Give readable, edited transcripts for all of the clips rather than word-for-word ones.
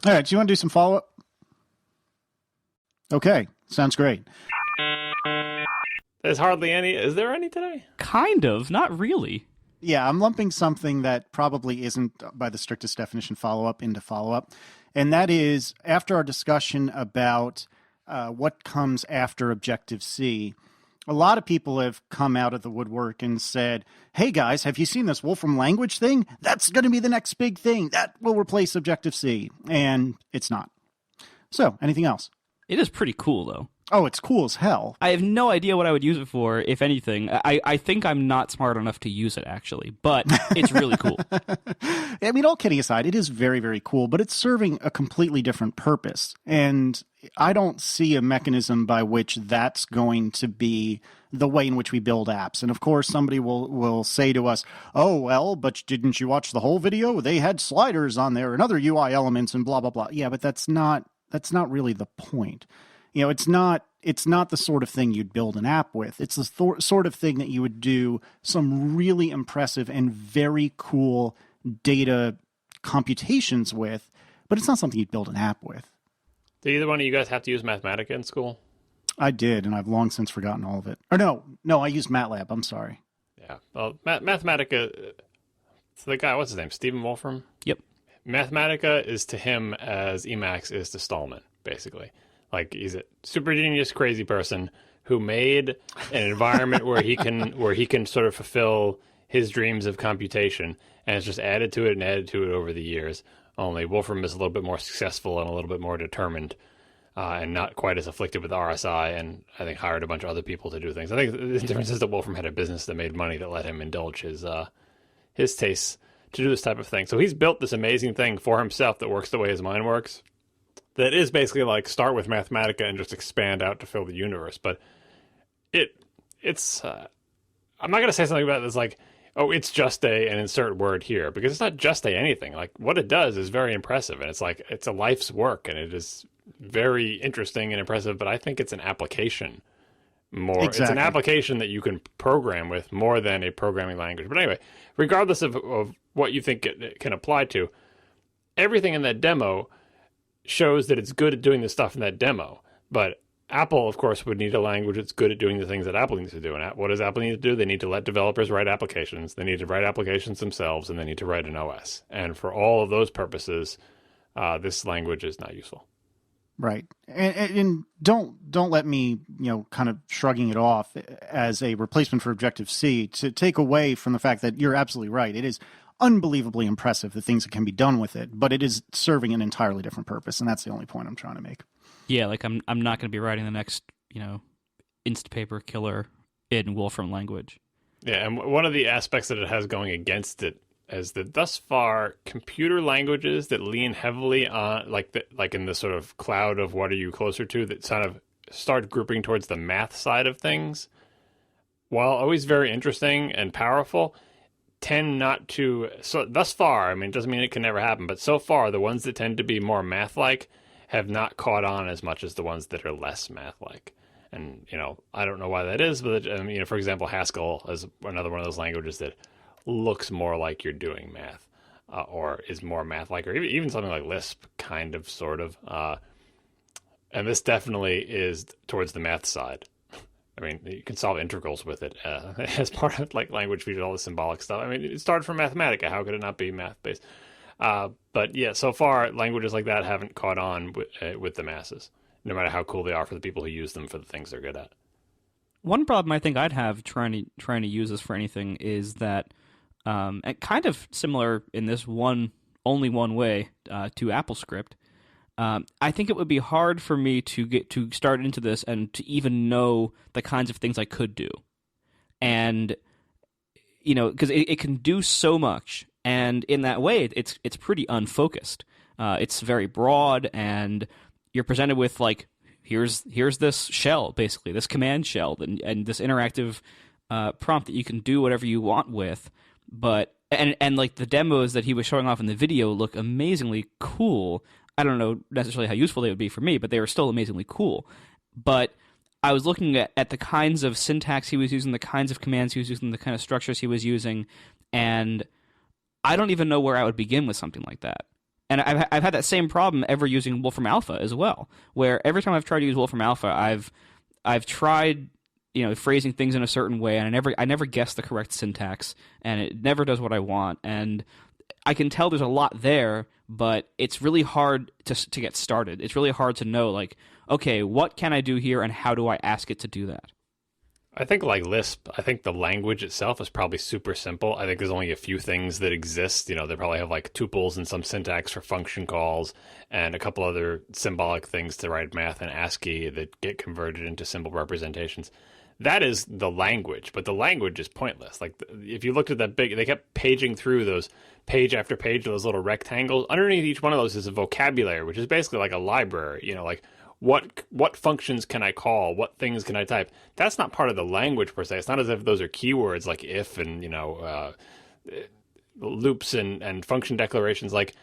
All right, do you want to do some follow-up? Okay, sounds great. There's hardly any. Is there any today? Kind of, not really. Yeah, I'm lumping something that probably isn't, by the strictest definition, follow-up into follow-up. And that is, after our discussion about what comes after Objective-C, a lot of people have come out of the woodwork and said, hey guys, have you seen this Wolfram language thing? That's going to be the next big thing. That will replace Objective-C. And it's not. So, anything else? It is pretty cool, though. Oh, it's cool as hell. I have no idea what I would use it for, if anything. I think I'm not smart enough to use it, actually, but it's really cool. I mean, all kidding aside, it is very, very cool, but it's serving a completely different purpose. And I don't see a mechanism by which that's going to be the way in which we build apps. And of course, somebody will say to us, oh, well, but didn't you watch the whole video? They had sliders on there and other UI elements and blah, blah, blah. Yeah, but that's not really the point. You know, it's not the sort of thing you'd build an app with. It's the sort of thing that you would do some really impressive and very cool data computations with, but it's not something you'd build an app with. Did either one of you guys have to use Mathematica in school? I did, and I've long since forgotten all of it. Or no, I used MATLAB. I'm sorry. Yeah. Well, Mathematica, so the guy, what's his name? Stephen Wolfram? Yep. Mathematica is to him as Emacs is to Stallman, basically. Like, he's a super genius, crazy person who made an environment where he can sort of fulfill his dreams of computation, and it's just added to it over the years. Only Wolfram is a little bit more successful and a little bit more determined, and not quite as afflicted with RSI, and I think hired a bunch of other people to do things. I think the difference is that Wolfram had a business that made money that let him indulge his tastes to do this type of thing. So he's built this amazing thing for himself that works the way his mind works. That is basically like start with Mathematica and just expand out to fill the universe. But it's I'm not going to say something about this like, oh, it's just an insert word here, because it's not just anything. Like, what it does is very impressive, and it's like it's a life's work, and it is very interesting and impressive. But I think it's an application more. Exactly. It's an application that you can program with more than a programming language. But anyway, regardless of what you think it can apply to, everything in that demo shows that it's good at doing the stuff in that demo. But Apple, of course, would need a language that's good at doing the things that Apple needs to do. And what does Apple need to do? They need to let developers write applications. They need to write applications themselves, and they need to write an OS. And for all of those purposes, this language is not useful. Right. And don't let me, kind of shrugging it off as a replacement for Objective-C to take away from the fact that you're absolutely right. It is unbelievably impressive, the things that can be done with it, but it is serving an entirely different purpose, and that's the only point I'm trying to make. Yeah, like I'm not going to be writing the next, Instapaper killer in Wolfram language. Yeah, and one of the aspects that it has going against it is that thus far, computer languages that lean heavily on, like in the sort of cloud of what are you closer to, that sort of start grouping towards the math side of things, while always very interesting and powerful, tend not to. So thus far, I mean, it doesn't mean it can never happen, but so far, the ones that tend to be more math-like have not caught on as much as the ones that are less math-like. And, I don't know why that is, but, for example, Haskell is another one of those languages that looks more like you're doing math, or is more math-like, or even something like Lisp, kind of, sort of. And this definitely is towards the math side. I mean, you can solve integrals with it as part of language features, all the symbolic stuff. I mean, it started from Mathematica. How could it not be math-based? But yeah, so far, languages like that haven't caught on with the masses, no matter how cool they are for the people who use them for the things they're good at. One problem I think I'd have trying to use this for anything is that, and kind of similar in this only one way to AppleScript, I think it would be hard for me to get to start into this and to even know the kinds of things I could do. And, because it can do so much. And in that way, it's pretty unfocused. It's very broad, and you're presented with, here's this shell, basically, this command shell, and this interactive prompt that you can do whatever you want with. But, and the demos that he was showing off in the video look amazingly cool. I don't know necessarily how useful they would be for me, but they were still amazingly cool. But I was looking at the kinds of syntax he was using, the kinds of commands he was using, the kind of structures he was using, and I don't even know where I would begin with something like that. And I've had that same problem ever using Wolfram Alpha as well, where every time I've tried to use Wolfram Alpha, I've tried phrasing things in a certain way, and I never guess the correct syntax, and it never does what I want. And I can tell there's a lot there, but it's really hard to get started. It's really hard to know, like, okay, what can I do here, and how do I ask it to do that? I think like Lisp, I think the language itself is probably super simple. I think there's only a few things that exist. They probably have like tuples and some syntax for function calls and a couple other symbolic things to write math and ASCII that get converted into symbol representations. That is the language, but the language is pointless. Like if you looked at that they kept paging through those page after page of those little rectangles. Underneath each one of those is a vocabulary, which is basically like a library, like what functions can I call? What things can I type? That's not part of the language per se. It's not as if those are keywords like if and, loops and function declarations. Like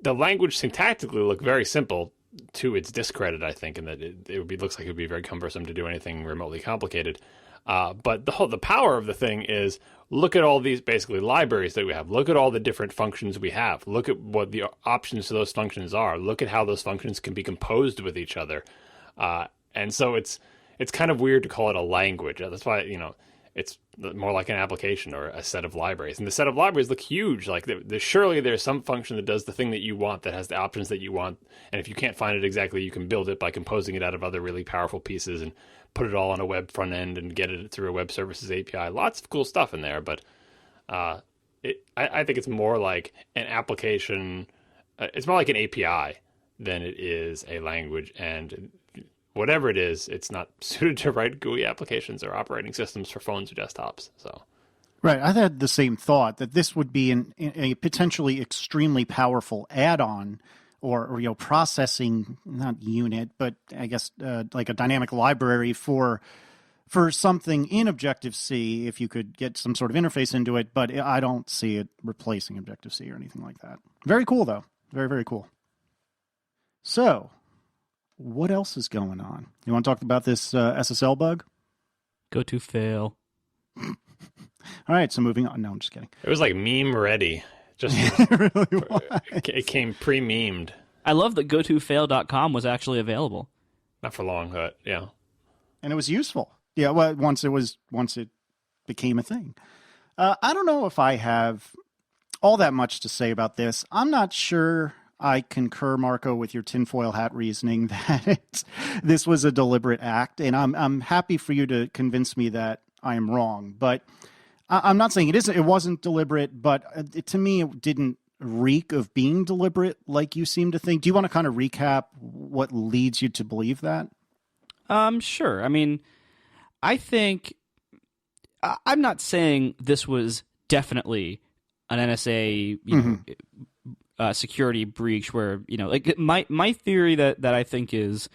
the language syntactically look very simple to its discredit, I think, in that looks like it would be very cumbersome to do anything remotely complicated. But the power of the thing is look at all these basically libraries that we have. Look at all the different functions we have. Look at what the options to those functions are. Look at how those functions can be composed with each other. And so it's kind of weird to call it a language. That's why, it's more like an application or a set of libraries. And the set of libraries look huge. Like surely there's some function that does the thing that you want, that has the options that you want. And if you can't find it exactly, you can build it by composing it out of other really powerful pieces and put it all on a web front end and get it through a web services API. Lots of cool stuff in there, but I think it's more like an application. It's more like an API than it is a language. And whatever it is, it's not suited to write GUI applications or operating systems for phones or desktops. So, right, I had the same thought that this would be a potentially extremely powerful add-on or processing, not unit, but I guess like a dynamic library for something in Objective-C if you could get some sort of interface into it, but I don't see it replacing Objective-C or anything like that. Very cool, though. Very, very cool. So, what else is going on? You want to talk about this SSL bug? Goto fail. All right, so moving on. No, I'm just kidding. It was like meme ready. Just It really was. It came pre-memed. I love that gotofail.com was actually available. Not for long, but yeah. And it was useful. Yeah, well, once it became a thing. I don't know if I have all that much to say about this. I'm not sure I concur, Marco, with your tinfoil hat reasoning that this was a deliberate act, and I'm happy for you to convince me that I am wrong. But I'm not saying it wasn't deliberate, but to me it didn't reek of being deliberate like you seem to think. Do you want to kind of recap what leads you to believe that? Sure. I mean, I think I'm not saying this was definitely an NSA security breach where, like my theory that I think is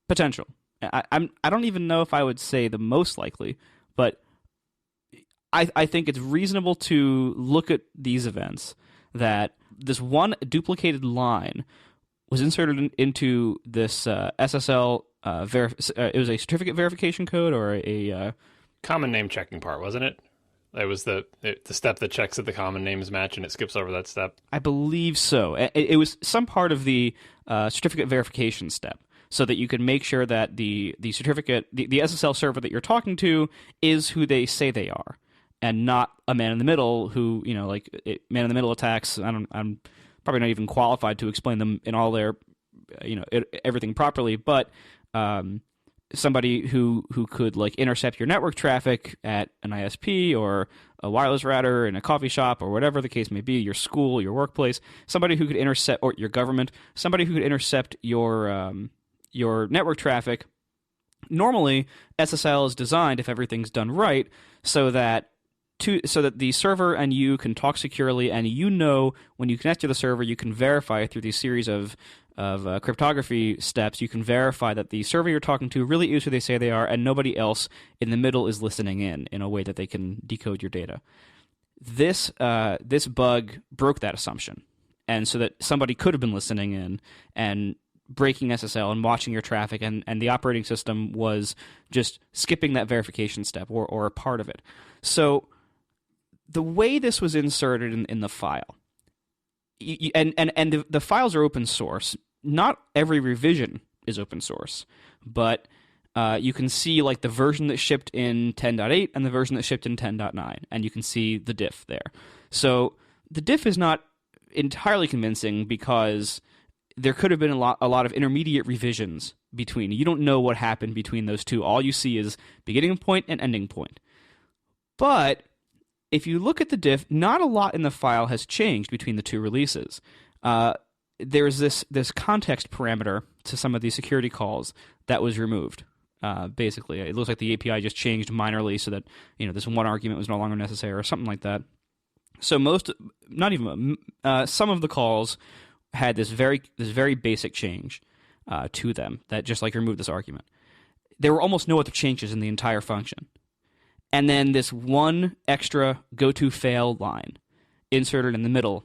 potential. I don't even know if I would say the most likely, but I think it's reasonable to look at these events that this one duplicated line was inserted into this SSL it was a certificate verification code or a common name checking part, wasn't it? It was the step that checks that the common names match, and it skips over that step. I believe so. It was some part of the certificate verification step, so that you could make sure that the certificate, the SSL server that you're talking to, is who they say they are, and not a man in the middle who, man in the middle attacks. I'm probably not even qualified to explain them in all their, everything properly, but somebody who could like intercept your network traffic at an ISP or a wireless router in a coffee shop or whatever the case may be, your school, your workplace, somebody who could intercept, or your government, somebody who could intercept your network traffic. Normally, SSL is designed, if everything's done right, so that the server and you can talk securely, and when you connect to the server, you can verify through these series of cryptography steps. You can verify that the server you're talking to really is who they say they are, and nobody else in the middle is listening in a way that they can decode your data. This bug broke that assumption, and so that somebody could have been listening in and breaking SSL and watching your traffic, and the operating system was just skipping that verification step or a part of it. So the way this was inserted in the file, the files are open source. Not every revision is open source, but you can see like the version that shipped in 10.8 and the version that shipped in 10.9, and you can see the diff there. So the diff is not entirely convincing because there could have been a lot of intermediate revisions between. You don't know what happened between those two. All you see is beginning point and ending point. But if you look at the diff, not a lot in the file has changed between the two releases. There's this context parameter to some of these security calls that was removed. Basically, it looks like the API just changed minorly so that this one argument was no longer necessary or something like that. So some of the calls had this very basic change to them that just like removed this argument. There were almost no other changes in the entire function. And then this one extra goto fail line inserted in the middle.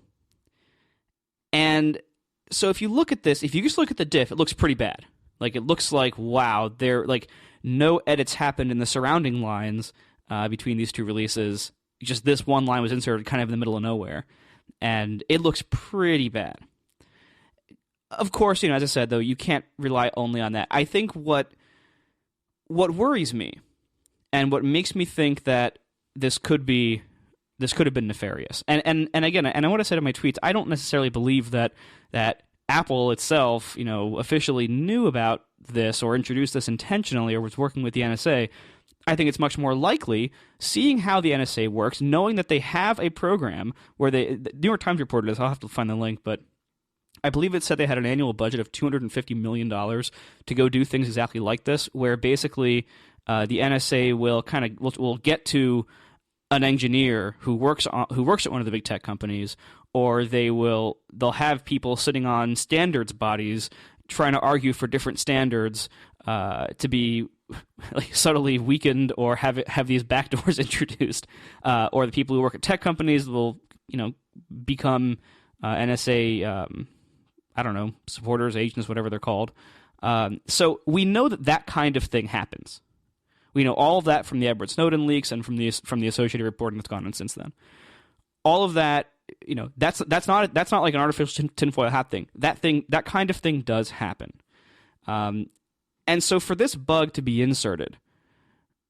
And so if you look at this, if you just look at the diff, it looks pretty bad. Like, it looks like, wow, there like no edits happened in the surrounding lines between these two releases. Just this one line was inserted kind of in the middle of nowhere. And it looks pretty bad. Of course, as I said, though, you can't rely only on that. I think what worries me and what makes me think that this could have been nefarious. And again, and what I said in my tweets, I don't necessarily believe that Apple itself, officially knew about this or introduced this intentionally or was working with the NSA. I think it's much more likely, seeing how the NSA works, knowing that they have a program where the New York Times reported this. I'll have to find the link, but I believe it said they had an annual budget of $250 million to go do things exactly like this, where basically the NSA will get to an engineer who works at one of the big tech companies, or they'll have people sitting on standards bodies trying to argue for different standards to be like subtly weakened or have these backdoors introduced, or the people who work at tech companies will become NSA supporters, agents, whatever they're called. So we know that kind of thing happens. We know all of that from the Edward Snowden leaks and from the Associated reporting that's gone on since then. All of that, that's not like an artificial tinfoil hat thing. That kind of thing does happen. And so for this bug to be inserted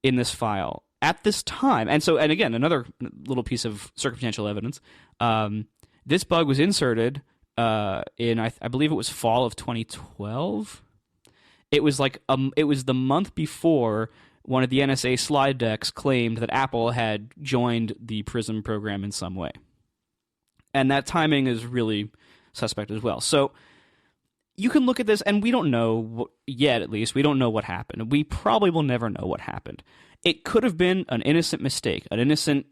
in this file at this time, and again, another little piece of circumstantial evidence, this bug was inserted in I believe it was fall of 2012. It was the month before one of the NSA slide decks claimed that Apple had joined the PRISM program in some way. And that timing is really suspect as well. So you can look at this, and we don't know yet, at least. We don't know what happened. We probably will never know what happened. It could have been an innocent mistake, an innocent,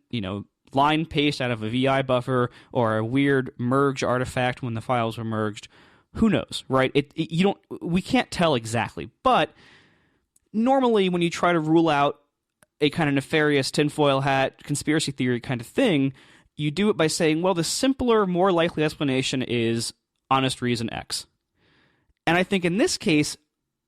line paste out of a VI buffer or a weird merge artifact when the files were merged. Who knows, right? We can't tell exactly, but normally when you try to rule out a kind of nefarious tinfoil hat conspiracy theory kind of thing, you do it by saying, well, the simpler, more likely explanation is honest reason X. And I think in this case,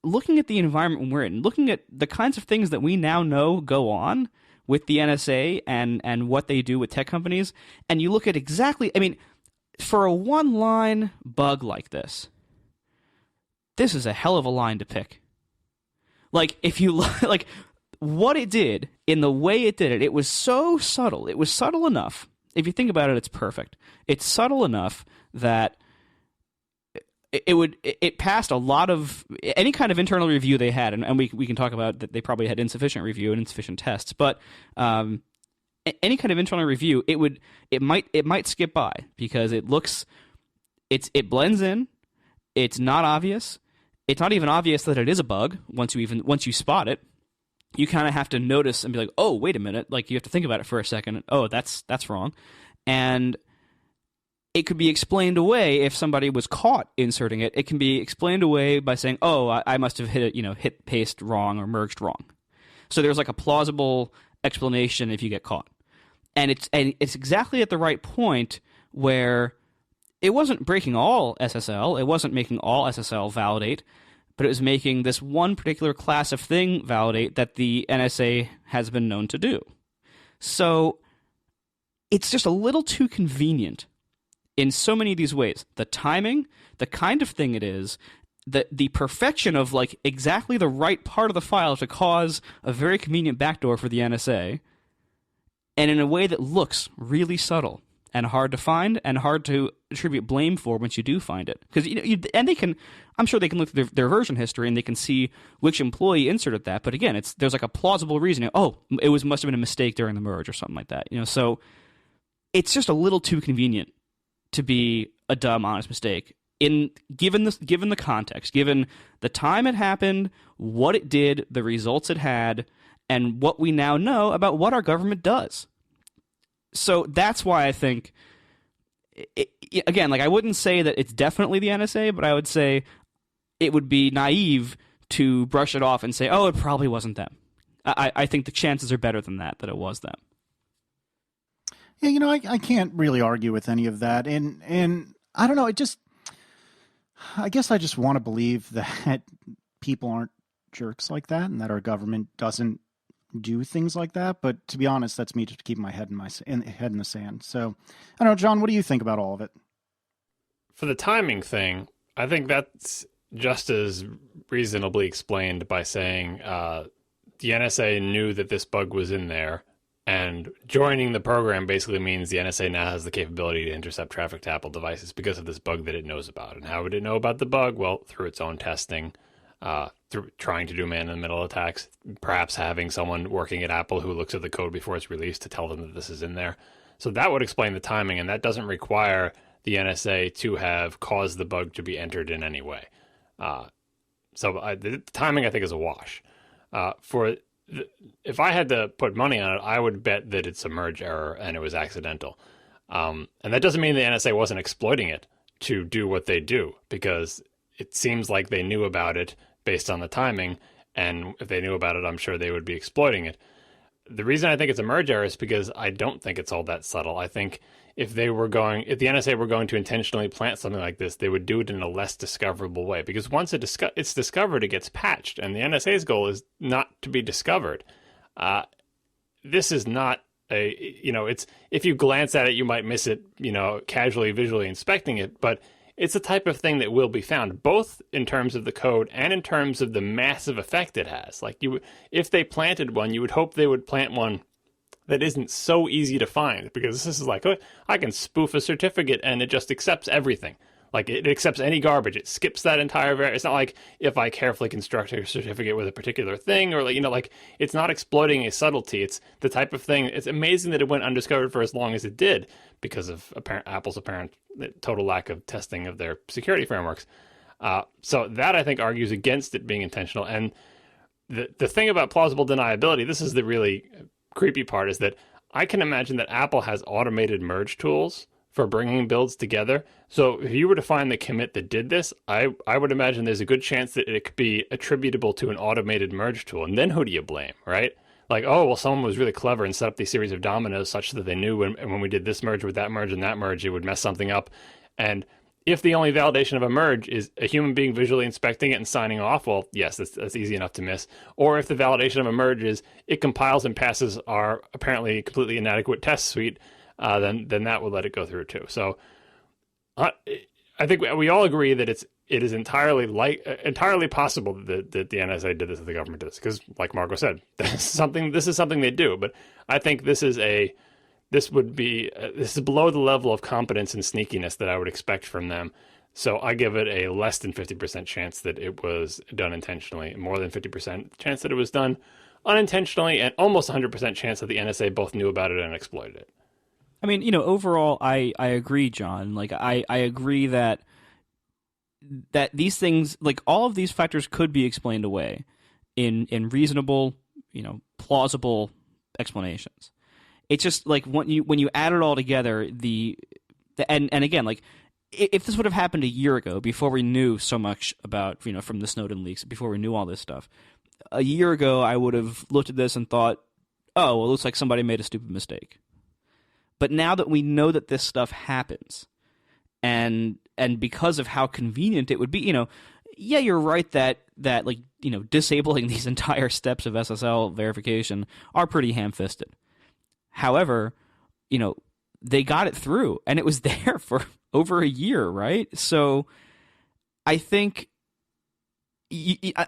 looking at the environment we're in, looking at the kinds of things that we now know go on with the NSA and what they do with tech companies, and you look at for a one-line bug like this is a hell of a line to pick. Like, if you like what it did in the way it did it, it was so subtle. It was subtle enough. If you think about it, it's perfect. It's subtle enough that it passed a lot of any kind of internal review they had, and we can talk about that they probably had insufficient review and insufficient tests, but any kind of internal review, it might skip by because it blends in. It's not obvious. It's not even obvious that it is a bug once you spot it. You kind of have to notice and be like, oh, wait a minute. Like, you have to think about it for a second. Oh, that's wrong. And it could be explained away if somebody was caught inserting it. It can be explained away by saying, oh, I must have hit paste wrong or merged wrong. So there's like a plausible explanation if you get caught. And it's exactly at the right point where it wasn't breaking all SSL. It wasn't making all SSL validate, but it was making this one particular class of thing validate that the NSA has been known to do. So it's just a little too convenient in so many of these ways. The timing, the kind of thing it is, the perfection of like exactly the right part of the file to cause a very convenient backdoor for the NSA, and in a way that looks really subtle and hard to find and hard to attribute blame for once you do find it. Because and they can, I'm sure they can look at their version history and they can see which employee inserted that. But again, there's like a plausible reason. Oh, must have been a mistake during the merge or something like that. So it's just a little too convenient to be a dumb, honest mistake. Given the context, given the time it happened, what it did, the results it had, and what we now know about what our government does. So that's why I think, again, like I wouldn't say that it's definitely the NSA, but I would say it would be naive to brush it off and say, oh, it probably wasn't them. I think the chances are better than that it was them. Yeah, I can't really argue with any of that. And I don't know, I guess I just want to believe that people aren't jerks like that and that our government doesn't do things like that. But to be honest, that's me just keeping my head in the sand. So I don't know, John, what do you think about all of it? For the timing thing, I think that's just as reasonably explained by saying the NSA knew that this bug was in there, and joining the program basically means the NSA now has the capability to intercept traffic to Apple devices because of this bug that it knows about. And how would it know about the bug? Well, through its own testing, through trying to do man-in-the-middle attacks, perhaps having someone working at Apple who looks at the code before it's released to tell them that this is in there. So that would explain the timing, and that doesn't require the NSA to have caused the bug to be entered in any way. The timing, I think, is a wash. If I had to put money on it, I would bet that it's a merge error and it was accidental. And that doesn't mean the NSA wasn't exploiting it to do what they do, because it seems like they knew about it based on the timing. And if they knew about it, I'm sure they would be exploiting it. The reason I think it's a merge error is because I don't think it's all that subtle. I think if the NSA were going to intentionally plant something like this, they would do it in a less discoverable way. Because once it's discovered, it gets patched, and the NSA's goal is not to be discovered. This is not it's, if you glance at it, you might miss it, casually, visually inspecting it, but it's the type of thing that will be found, both in terms of the code and in terms of the massive effect it has. Like if they planted one, you would hope they would plant one that isn't so easy to find, because this is like, oh, I can spoof a certificate and it just accepts everything. Like it accepts any garbage. It skips that entire it's not like if I carefully construct a certificate with a particular thing, or it's not exploiting a subtlety. It's the type of thing. It's amazing that it went undiscovered for as long as it did because of Apple's apparent total lack of testing of their security frameworks. So that, I think, argues against it being intentional. And the thing about plausible deniability, this is the really creepy part, is that I can imagine that Apple has automated merge tools for bringing builds together. So if you were to find the commit that did this, I would imagine there's a good chance that it could be attributable to an automated merge tool. And then who do you blame, right? Like, oh, well, someone was really clever and set up these series of dominoes such that they knew when we did this merge with that merge and that merge, it would mess something up. And if the only validation of a merge is a human being visually inspecting it and signing off, well, yes, that's easy enough to miss. Or if the validation of a merge is it compiles and passes our apparently completely inadequate test suite, then that will let it go through too. So I think we all agree that it is entirely possible that the NSA did this, that the government did this, because, like Marco said, this is something they do. But I think this is below the level of competence and sneakiness that I would expect from them. So I give it a less than 50% chance that it was done intentionally, more than 50% chance that it was done unintentionally, and almost 100% chance that the NSA both knew about it and exploited it. I mean, overall, I agree, John. Like, I agree that these things, like, all of these factors could be explained away in reasonable, plausible explanations. It's just like when you add it all together, and again, like, if this would have happened a year ago, before we knew so much about, from the Snowden leaks, before we knew all this stuff, a year ago I would have looked at this and thought, oh, well, it looks like somebody made a stupid mistake. But now that we know that this stuff happens, and because of how convenient it would be, yeah, you're right that like, disabling these entire steps of SSL verification are pretty ham-fisted. However, they got it through, and it was there for over a year, right? So I think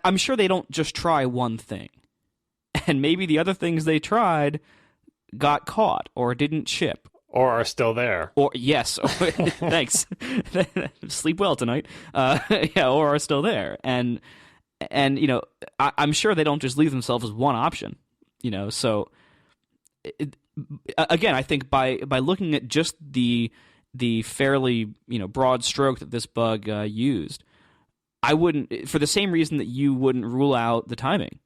I'm sure they don't just try one thing. And maybe the other things they tried got caught or didn't ship. Or are still there. Or yes, thanks. Sleep well tonight. Yeah, or are still there. And I'm sure they don't just leave themselves as one option. So again, I think by looking at just the fairly broad stroke that this bug used, I wouldn't, for the same reason that you wouldn't rule out the timing,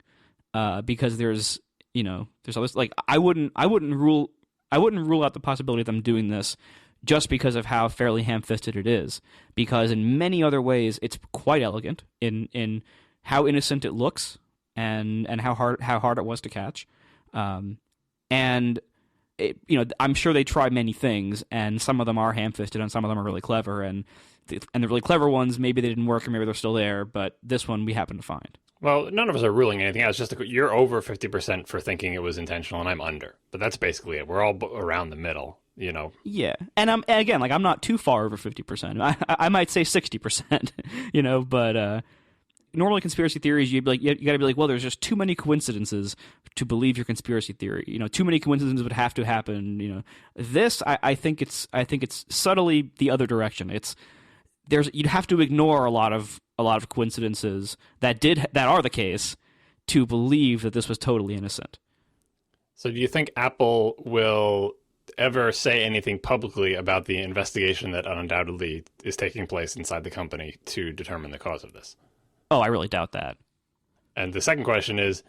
because there's others, like I wouldn't rule out the possibility of them doing this just because of how fairly ham-fisted it is, because in many other ways it's quite elegant in how innocent it looks and how hard it was to catch, and I'm sure they try many things, and some of them are ham-fisted and some of them are really clever, and the really clever ones, maybe they didn't work or maybe they're still there, but this one we happen to find. Well, none of us are ruling anything out. It's just you're over 50% for thinking it was intentional, and I'm under. But that's basically it. We're all around the middle, Yeah, and again, like I'm not too far over 50%. I might say 60%, but normally conspiracy theories, you got to be like, well, there's just too many coincidences to believe your conspiracy theory. Too many coincidences would have to happen. This, I think it's subtly the other direction. You'd have to ignore a lot of coincidences that are the case to believe that this was totally innocent. So do you think Apple will ever say anything publicly about the investigation that undoubtedly is taking place inside the company to determine the cause of this? Oh, I really doubt that. And the second question is,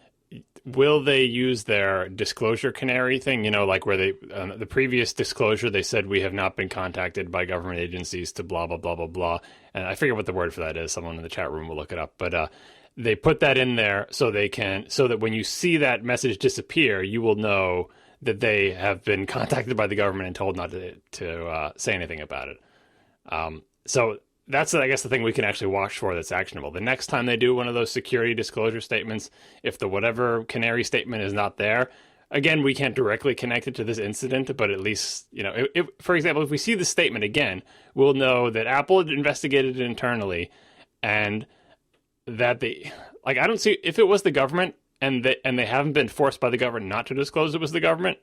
will they use their disclosure canary thing? Like where they, the previous disclosure, they said we have not been contacted by government agencies to blah, blah, blah, blah, blah. And I forget what the word for that is. Someone in the chat room will look it up. But they put that in there so that when you see that message disappear, you will know that they have been contacted by the government and told not to say anything about it. So that's, I guess, the thing we can actually watch for that's actionable. The next time they do one of those security disclosure statements, if the whatever canary statement is not there, again, we can't directly connect it to this incident, but at least, if, for example, if we see the statement again, we'll know that Apple had investigated it internally and that I don't see, if it was the government and they haven't been forced by the government not to disclose it was the government,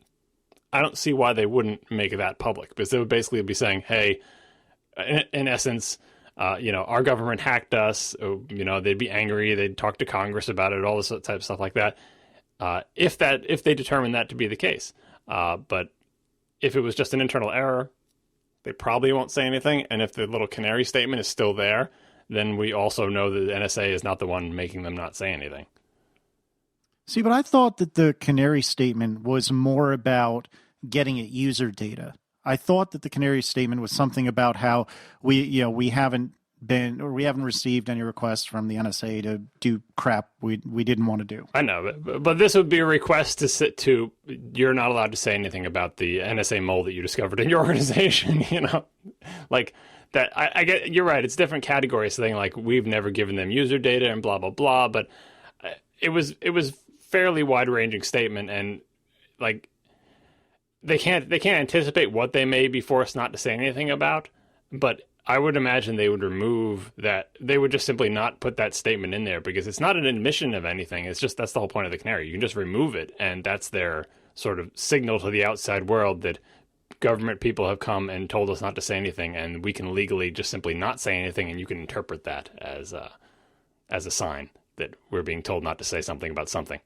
I don't see why they wouldn't make that public, because they would basically be saying, hey, in essence, our government hacked us. They'd be angry. They'd talk to Congress about it, all this type of stuff like that. If they determine that to be the case, but if it was just an internal error, they probably won't say anything. And if the little canary statement is still there, then we also know that the NSA is not the one making them not say anything. See, but I thought that the canary statement was more about getting at user data. I thought that the canary statement was something about how we haven't received any requests from the NSA to do crap we didn't want to do. I know, but this would be a request to you're not allowed to say anything about the NSA mole that you discovered in your organization. Like that. I get, you're right. It's different categories thing. Like we've never given them user data and blah blah blah. But it was fairly wide ranging statement, and like. They can't anticipate what they may be forced not to say anything about, but I would imagine they would remove that. They would just simply not put that statement in there because it's not an admission of anything. It's just, that's the whole point of the canary. You can just remove it, and that's their sort of signal to the outside world that government people have come and told us not to say anything, and we can legally just simply not say anything, and you can interpret that as a sign that we're being told not to say something about something.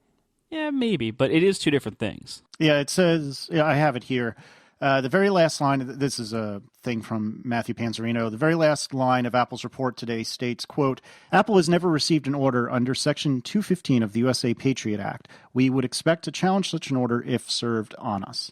Yeah, maybe, but it is two different things. Yeah, it says, I have it here. The very last line, this is a thing from Matthew Panzerino, the very last line of Apple's report today states, quote, Apple has never received an order under Section 215 of the USA Patriot Act. We would expect to challenge such an order if served on us.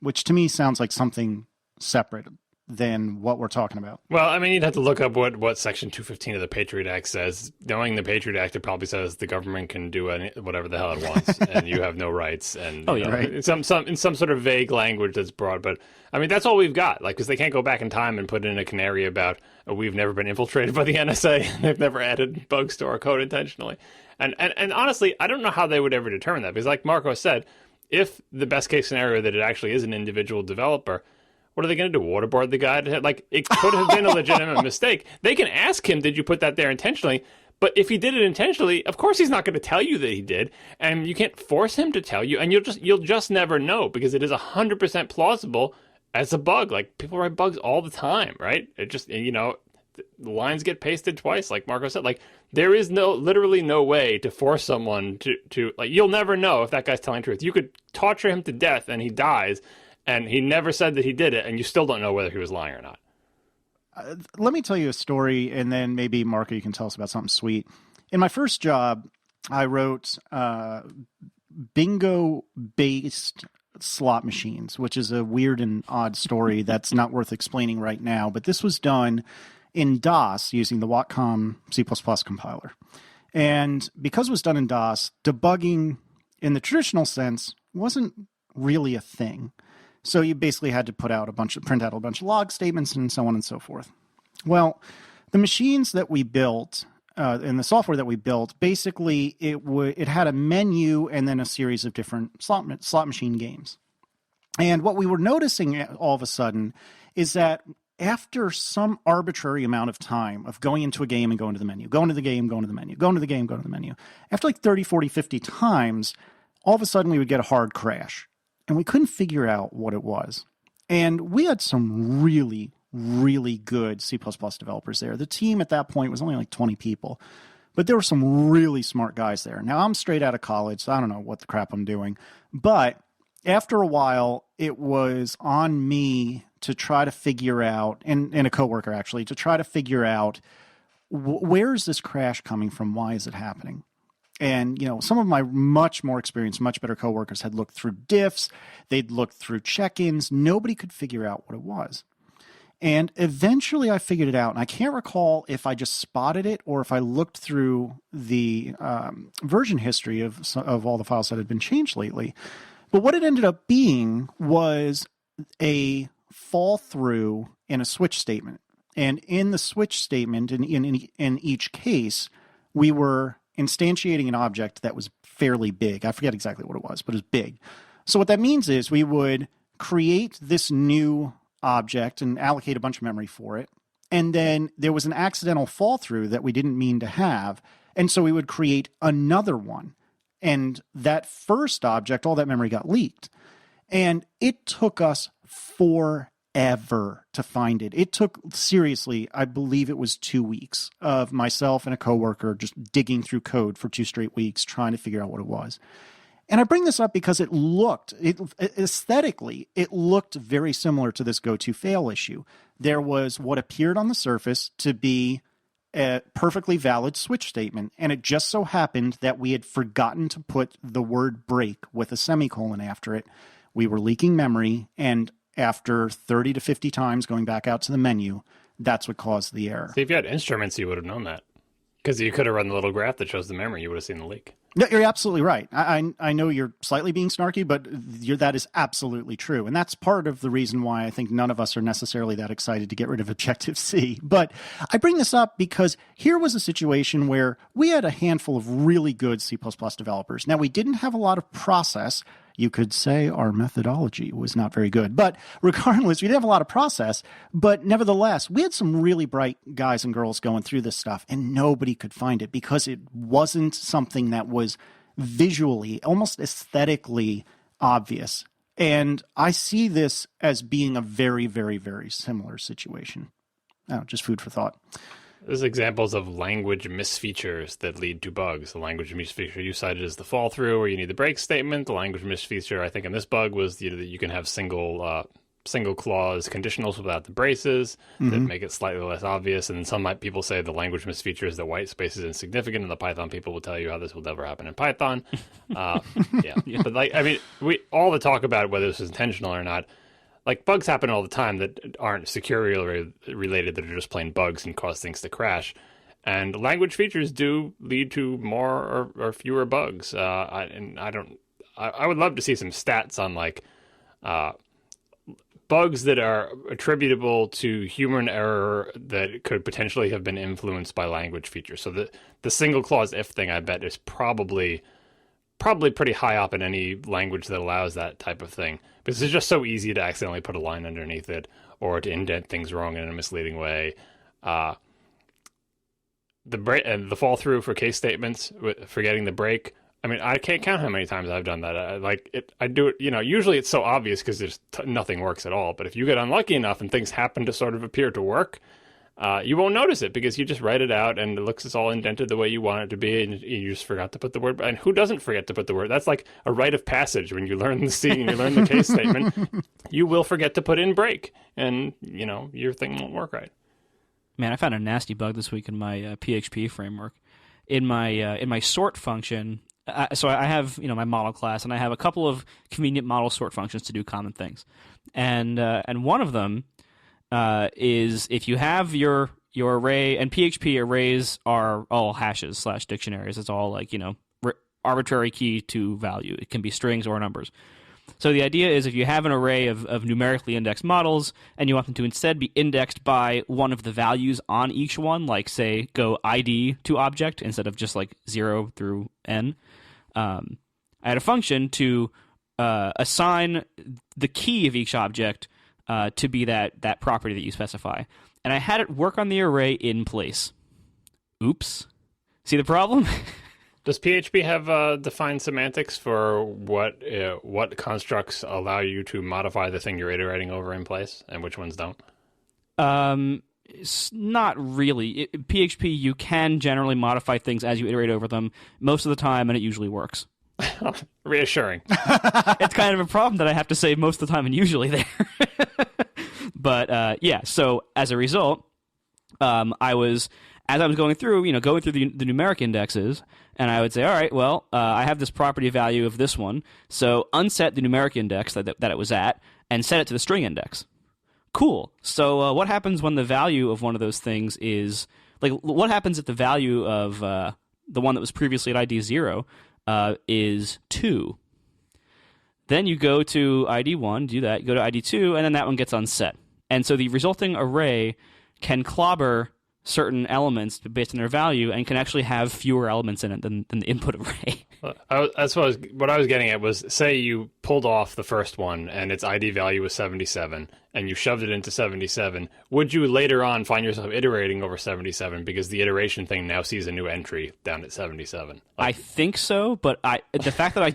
Which to me sounds like something separate than what we're talking about. Well, I mean, you'd have to look up what Section 215 of the Patriot Act says. Knowing the Patriot Act, it probably says the government can do whatever the hell it wants, and you have no rights. And right. in some sort of vague language that's broad. But I mean, that's all we've got. Like, because they can't go back in time and put in a canary about we've never been infiltrated by the NSA. They've never added bugs to our code intentionally. And honestly, I don't know how they would ever determine that, because like Marco said, if the best case scenario that it actually is an individual developer, What are they going to do? Waterboard the guy? Like, it could have been a legitimate mistake. They can ask him, did you put that there intentionally? But if he did it intentionally, of course he's not going to tell you that he did, and you can't force him to tell you, and you'll just never know, because it is 100% plausible as a bug. Like, people write bugs all the time, right? It just, the lines get pasted twice, like Marco said. Like, there is literally no way to force someone to like, you'll never know if that guy's telling the truth. You could torture him to death and he dies, and he never said that he did it, and you still don't know whether he was lying or not. Let me tell you a story, and then maybe, Marco, you can tell us about something sweet. In my first job, I wrote bingo-based slot machines, which is a weird and odd story that's not worth explaining right now. But this was done in DOS using the Wacom C++ compiler. And because it was done in DOS, debugging in the traditional sense wasn't really a thing. So you basically had to print out a bunch of log statements and so on and so forth. Well, the machines that we built and the software that we built, basically it had a menu and then a series of different slot machine games. And what we were noticing all of a sudden is that after some arbitrary amount of time of going into a game and going to the menu, going to the game, going to the menu, going to the game, going to the menu, after like 30, 40, 50 times, all of a sudden we would get a hard crash. And we couldn't figure out what it was. And we had some really, really good C++ developers there. The team at that point was only like 20 people. But there were some really smart guys there. Now, I'm straight out of college, so I don't know what the crap I'm doing. But after a while, it was on me to try to figure out, and a coworker actually, to try to figure out where is this crash coming from? Why is it happening? And, some of my much more experienced, much better coworkers had looked through diffs. They'd looked through check-ins. Nobody could figure out what it was. And eventually I figured it out. And I can't recall if I just spotted it or if I looked through the version history of all the files that had been changed lately. But what it ended up being was a fall through in a switch statement. And in the switch statement, in each case, we were instantiating an object that was fairly big. I forget exactly what it was, but it was big. So what that means is we would create this new object and allocate a bunch of memory for it. And then there was an accidental fall through that we didn't mean to have. And so we would create another one. And that first object, all that memory got leaked. And it took us forever to find it. It took, seriously, I believe it was 2 weeks of myself and a coworker just digging through code for 2 straight weeks trying to figure out what it was. And I bring this up because aesthetically, it looked very similar to this goto fail issue. There was what appeared on the surface to be a perfectly valid switch statement, and it just so happened that we had forgotten to put the word break with a semicolon after it. We were leaking memory, and after 30 to 50 times going back out to the menu, that's what caused the error. See, if you had instruments, you would have known that. Because you could have run the little graph that shows the memory. You would have seen the leak. No, you're absolutely right. I know you're slightly being snarky, but that is absolutely true. And that's part of the reason why I think none of us are necessarily that excited to get rid of Objective-C. But I bring this up because here was a situation where we had a handful of really good C++ developers. Now, we didn't have a lot of process. You could say our methodology was not very good. But regardless, we didn't have a lot of process. But nevertheless, we had some really bright guys and girls going through this stuff, and nobody could find it because it wasn't something that was visually, almost aesthetically obvious. And I see this as being a very, very, very similar situation. Oh, just food for thought. There's examples of language misfeatures that lead to bugs. The language misfeature you cited is the fall through, where you need the break statement. The language misfeature, I think, in this bug was that you can have single clause conditionals without the braces that make it slightly less obvious. And some people say the language misfeature is that white space is insignificant, and the Python people will tell you how this will never happen in Python. Yeah, but we all the talk about whether this is intentional or not. Like, bugs happen all the time that aren't security related, that are just plain bugs and cause things to crash. And language features do lead to more or fewer bugs. I would love to see some stats on, like, bugs that are attributable to human error that could potentially have been influenced by language features. So the single clause if thing, I bet, is probably probably pretty high up in any language that allows that type of thing, because it's just so easy to accidentally put a line underneath it or to indent things wrong in a misleading way. The break and the fall through for case statements, forgetting the break. I mean, I can't count how many times I've done that. I do it. Usually it's so obvious because there's nothing works at all. But if you get unlucky enough and things happen to sort of appear to work, you won't notice it because you just write it out and it looks it's all indented the way you want it to be, and you just forgot to put the word. And who doesn't forget to put the word? That's like a rite of passage when you learn the C and you learn the case statement. You will forget to put in break, and your thing won't work right. Man, I found a nasty bug this week in my PHP framework. In my sort function, so I have my model class, and I have a couple of convenient model sort functions to do common things, and one of them is if you have your array, and PHP arrays are all hashes / dictionaries. It's all like arbitrary key to value. It can be strings or numbers. So the idea is if you have an array of numerically indexed models and you want them to instead be indexed by one of the values on each one, like say go ID to object instead of just like 0 through n, I had a function to assign the key of each object to be that property that you specify. And I had it work on the array in place. Oops. See the problem? Does PHP have defined semantics for what constructs allow you to modify the thing you're iterating over in place, and which ones don't? It's not really. PHP, you can generally modify things as you iterate over them most of the time, and it usually works. Reassuring. It's kind of a problem that I have to say most of the time and usually there. But yeah, so as a result, as I was going through, the numeric indexes, and I would say, all right, well, I have this property value of this one, so unset the numeric index that it was at and set it to the string index. Cool. So what happens when the value of one of those things is, like, what happens if the value of the one that was previously at ID 0 is 2? Then you go to ID 1, do that, you go to ID 2, and then that one gets unset. And so the resulting array can clobber certain elements based on their value and can actually have fewer elements in it than the input array. That's what I was getting at was, say you pulled off the first one and its ID value was 77 and you shoved it into 77. Would you later on find yourself iterating over 77 because the iteration thing now sees a new entry down at 77? I think so, but the fact that I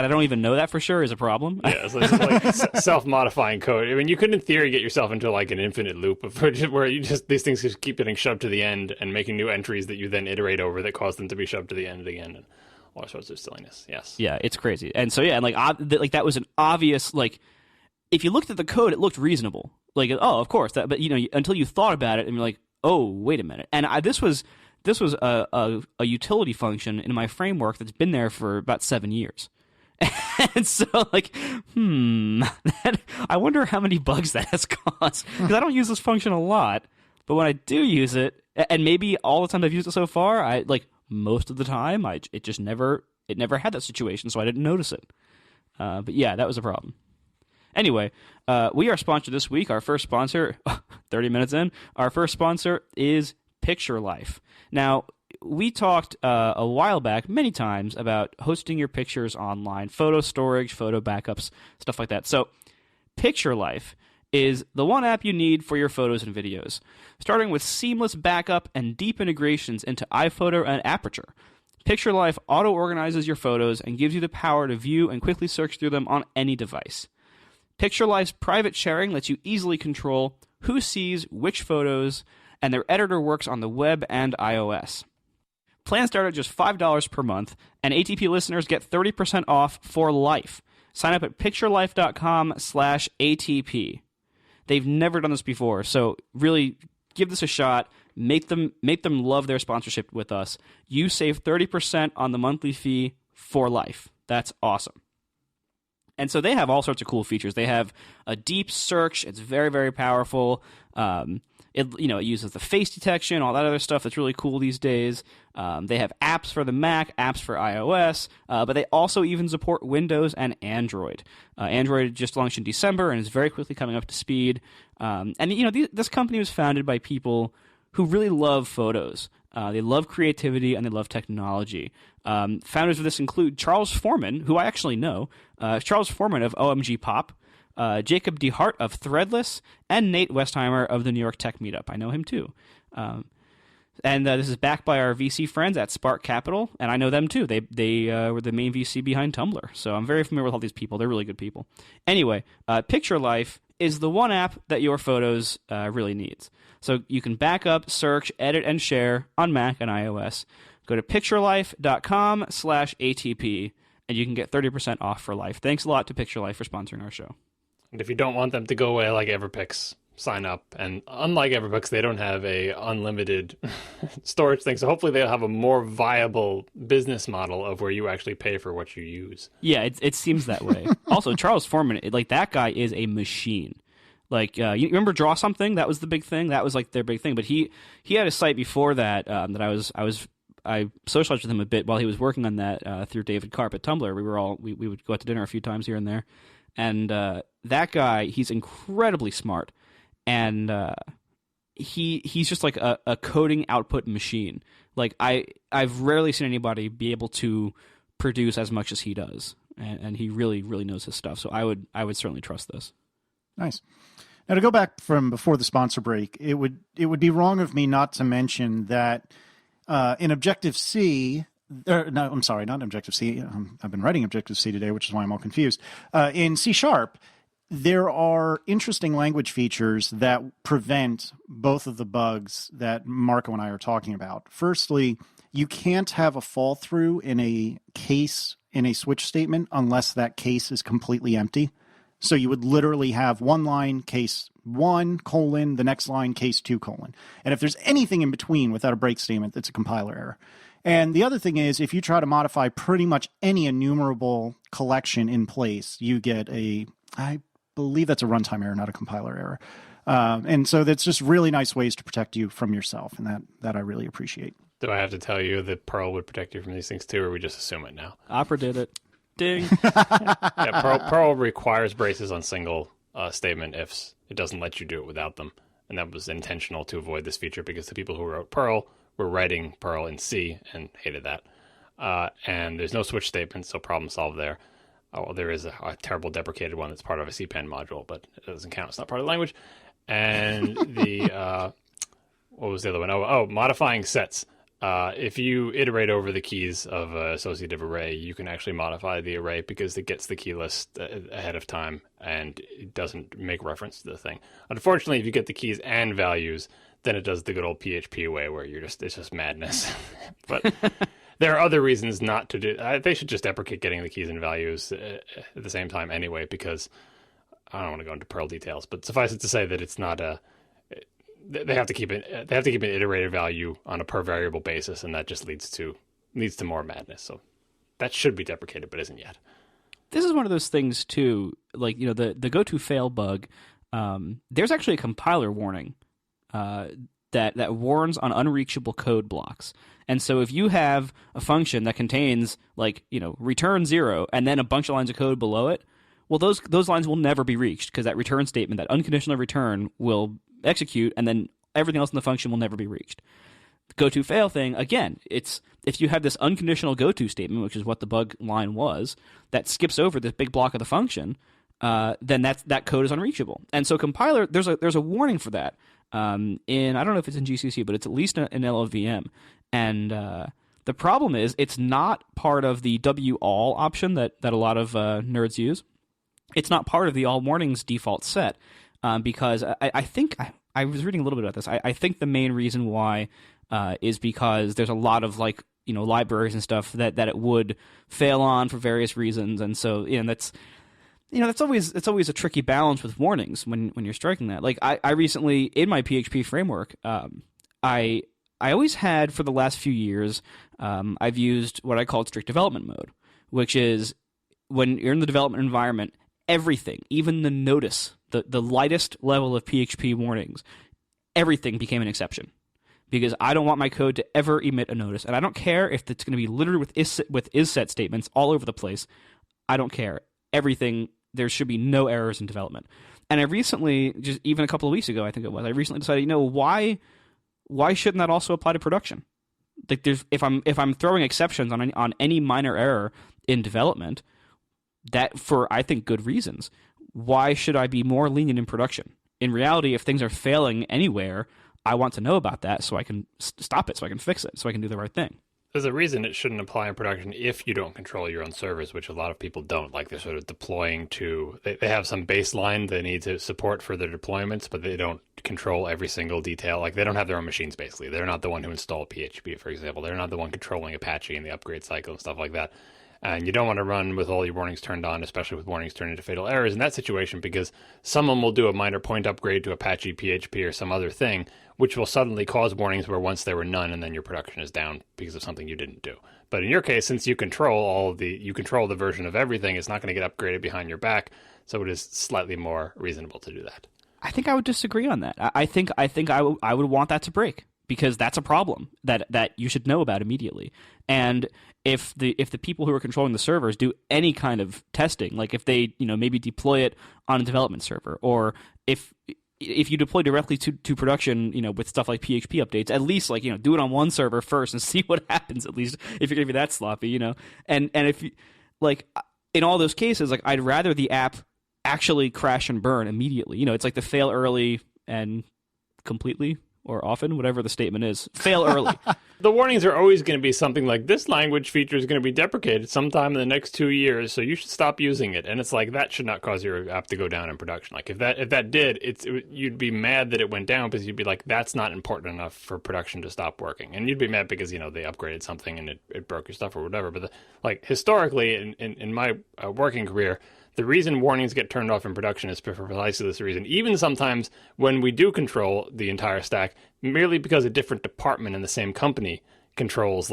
don't even know that for sure is a problem. Yeah, so this is like self-modifying code. I mean, you could in theory get yourself into like an infinite loop where these things just keep getting shoved to the end and making new entries that you then iterate over that cause them to be shoved to the end again. And all sorts of silliness. Yes. Yeah, it's crazy. And so yeah, like that was an obvious, like, if you looked at the code, it looked reasonable. Like, oh, of course, but until you thought about it, and you're like, oh, wait a minute. And this was a utility function in my framework that's been there for about 7 years. And so, like, I wonder how many bugs that has caused, because I don't use this function a lot, but when I do use it, and maybe all the times I've used it so far, most of the time, it never had that situation, so I didn't notice it. But yeah, that was a problem. Anyway, we are sponsored this week. Our first sponsor, 30 minutes in, our first sponsor is Picture Life. Now, we talked a while back many times about hosting your pictures online, photo storage, photo backups, stuff like that. So Picture Life is the one app you need for your photos and videos, starting with seamless backup and deep integrations into iPhoto and Aperture. Picture Life auto-organizes your photos and gives you the power to view and quickly search through them on any device. Picture Life's private sharing lets you easily control who sees which photos, and their editor works on the web and iOS. Plans start at just $5 per month, and ATP listeners get 30% off for life. Sign up at picturelife.com/ATP. They've never done this before, so really give this a shot. Make them love their sponsorship with us. You save 30% on the monthly fee for life. That's awesome. And so they have all sorts of cool features. They have a deep search. It's very, very powerful. It uses the face detection, all that other stuff that's really cool these days. They have apps for the Mac, apps for iOS, but they also even support Windows and Android. Android just launched in December and is very quickly coming up to speed. This company was founded by people who really love photos. They love creativity and they love technology. Founders of this include Charles Foreman, who I actually know, Charles Foreman of OMG Pop, Jacob DeHart of Threadless, and Nate Westheimer of the New York Tech Meetup. I know him too. And this is backed by our VC friends at Spark Capital, and I know them too. They were the main VC behind Tumblr, so I'm very familiar with all these people. They're really good people. Anyway, Picture Life is the one app that your photos really needs. So you can back up, search, edit, and share on Mac and iOS. Go to picturelife.com/ATP, and you can get 30% off for life. Thanks a lot to Picture Life for sponsoring our show. And if you don't want them to go away like Everpix, sign up. And unlike Everbooks, they don't have a unlimited storage thing. So hopefully they'll have a more viable business model of where you actually pay for what you use. Yeah, it seems that way. Also, Charles Foreman, like that guy is a machine. Like you remember Draw Something? That was the big thing. That was like their big thing. But he had a site before that that I socialized with him a bit while he was working on that through David Karp at Tumblr. We would go out to dinner a few times here and there. And that guy, he's incredibly smart. And he's just like a coding output machine. Like I've rarely seen anybody be able to produce as much as he does, and he really knows his stuff. So I would certainly trust this. Nice. Now to go back from before the sponsor break, it would be wrong of me not to mention that in Objective C. No, I'm sorry, not Objective C. I've been writing Objective C today, which is why I'm all confused. In C#. There are interesting language features that prevent both of the bugs that Marco and I are talking about. Firstly, you can't have a fall through in a case in a switch statement unless that case is completely empty. So you would literally have one line, case 1, colon, the next line, case 2, colon. And if there's anything in between without a break statement, it's a compiler error. And the other thing is, if you try to modify pretty much any enumerable collection in place, you get I believe that's a runtime error, not a compiler error. And so that's just really nice ways to protect you from yourself, and that I really appreciate. Do I have to tell you that Perl would protect you from these things too, or we just assume it now? Opera did it. Ding. Yeah, Perl requires braces on single statement ifs. It doesn't let you do it without them. And that was intentional to avoid this feature because the people who wrote Perl were writing Perl in C and hated that. And there's no switch statement, so problem solved there. Oh, well, there is a terrible deprecated one that's part of a CPAN module, but it doesn't count. It's not part of the language. And the what was the other one? Oh, modifying sets. If you iterate over the keys of an associative array, you can actually modify the array because it gets the key list ahead of time and it doesn't make reference to the thing. Unfortunately, if you get the keys and values, then it does the good old PHP way where it's just madness. But there are other reasons not to do. They should just deprecate getting the keys and values at the same time anyway, because I don't want to go into Perl details, but suffice it to say that it's not a. They have to keep it. They have to keep an iterated value on a per variable basis, and that just leads to more madness. So that should be deprecated, but isn't yet. This is one of those things too. Like the goto fail bug. There's actually a compiler warning that warns on unreachable code blocks. And so if you have a function that contains return 0 and then a bunch of lines of code below it, well, those lines will never be reached because that return statement, that unconditional return, will execute, and then everything else in the function will never be reached. The goto fail thing, again, it's if you have this unconditional goto statement, which is what the bug line was, that skips over this big block of the function, then that code is unreachable. And so compiler, there's a warning for that. I don't know if it's in GCC, but it's at least in LLVM. And the problem is it's not part of the W-all option that a lot of nerds use. It's not part of the all warnings default set because I think I was reading a little bit about this. I think the main reason why is because there's a lot of libraries and stuff that it would fail on for various reasons, and so that's always a tricky balance with warnings when you're striking that. Like I recently in my PHP framework, I always had for the last few years, I've used what I call strict development mode, which is when you're in the development environment, everything, even the notice, the lightest level of PHP warnings, everything became an exception. Because I don't want my code to ever emit a notice. And I don't care if it's going to be littered with is-set statements all over the place. I don't care. Everything, there should be no errors in development. And I recently, just even a couple of weeks ago, I think it was, I recently decided, why shouldn't that also apply to production? Like if I'm throwing exceptions on any minor error in development, that for I think good reasons, why should I be more lenient in production? In reality, if things are failing anywhere, I want to know about that so I can stop it, so I can fix it, so I can do the right thing. There's a reason it shouldn't apply in production if you don't control your own servers, which a lot of people don't. Like they're sort of deploying to, they have some baseline they need to support for their deployments, but they don't control every single detail. Like they don't have their own machines, basically. They're not the one who installed PHP, for example. They're not the one controlling Apache and the upgrade cycle and stuff like that. And you don't want to run with all your warnings turned on, especially with warnings turned into fatal errors in that situation, because someone will do a minor point upgrade to Apache PHP or some other thing, which will suddenly cause warnings where once there were none, and then your production is down because of something you didn't do. But in your case, since you control the version of everything, it's not going to get upgraded behind your back, so it is slightly more reasonable to do that. I think I would disagree on that. I think I would want that to break, because that's a problem that you should know about immediately. And if the people who are controlling the servers do any kind of testing, like if they maybe deploy it on a development server, or if you deploy directly to production, with stuff like PHP updates, at least do it on one server first and see what happens. At least if you're gonna be that sloppy, and if you, in all those cases, I'd rather the app actually crash and burn immediately. It's like the fail early and completely, or often, whatever the statement is, fail early. The warnings are always going to be something like, this language feature is going to be deprecated sometime in the next 2 years, so you should stop using it. And it's like, that should not cause your app to go down in production. Like if that did, you'd be mad that it went down, because you'd be like, that's not important enough for production to stop working. And you'd be mad because they upgraded something and it broke your stuff or whatever. But historically in my working career, the reason warnings get turned off in production is for precisely this reason. Even sometimes when we do control the entire stack, merely because a different department in the same company controls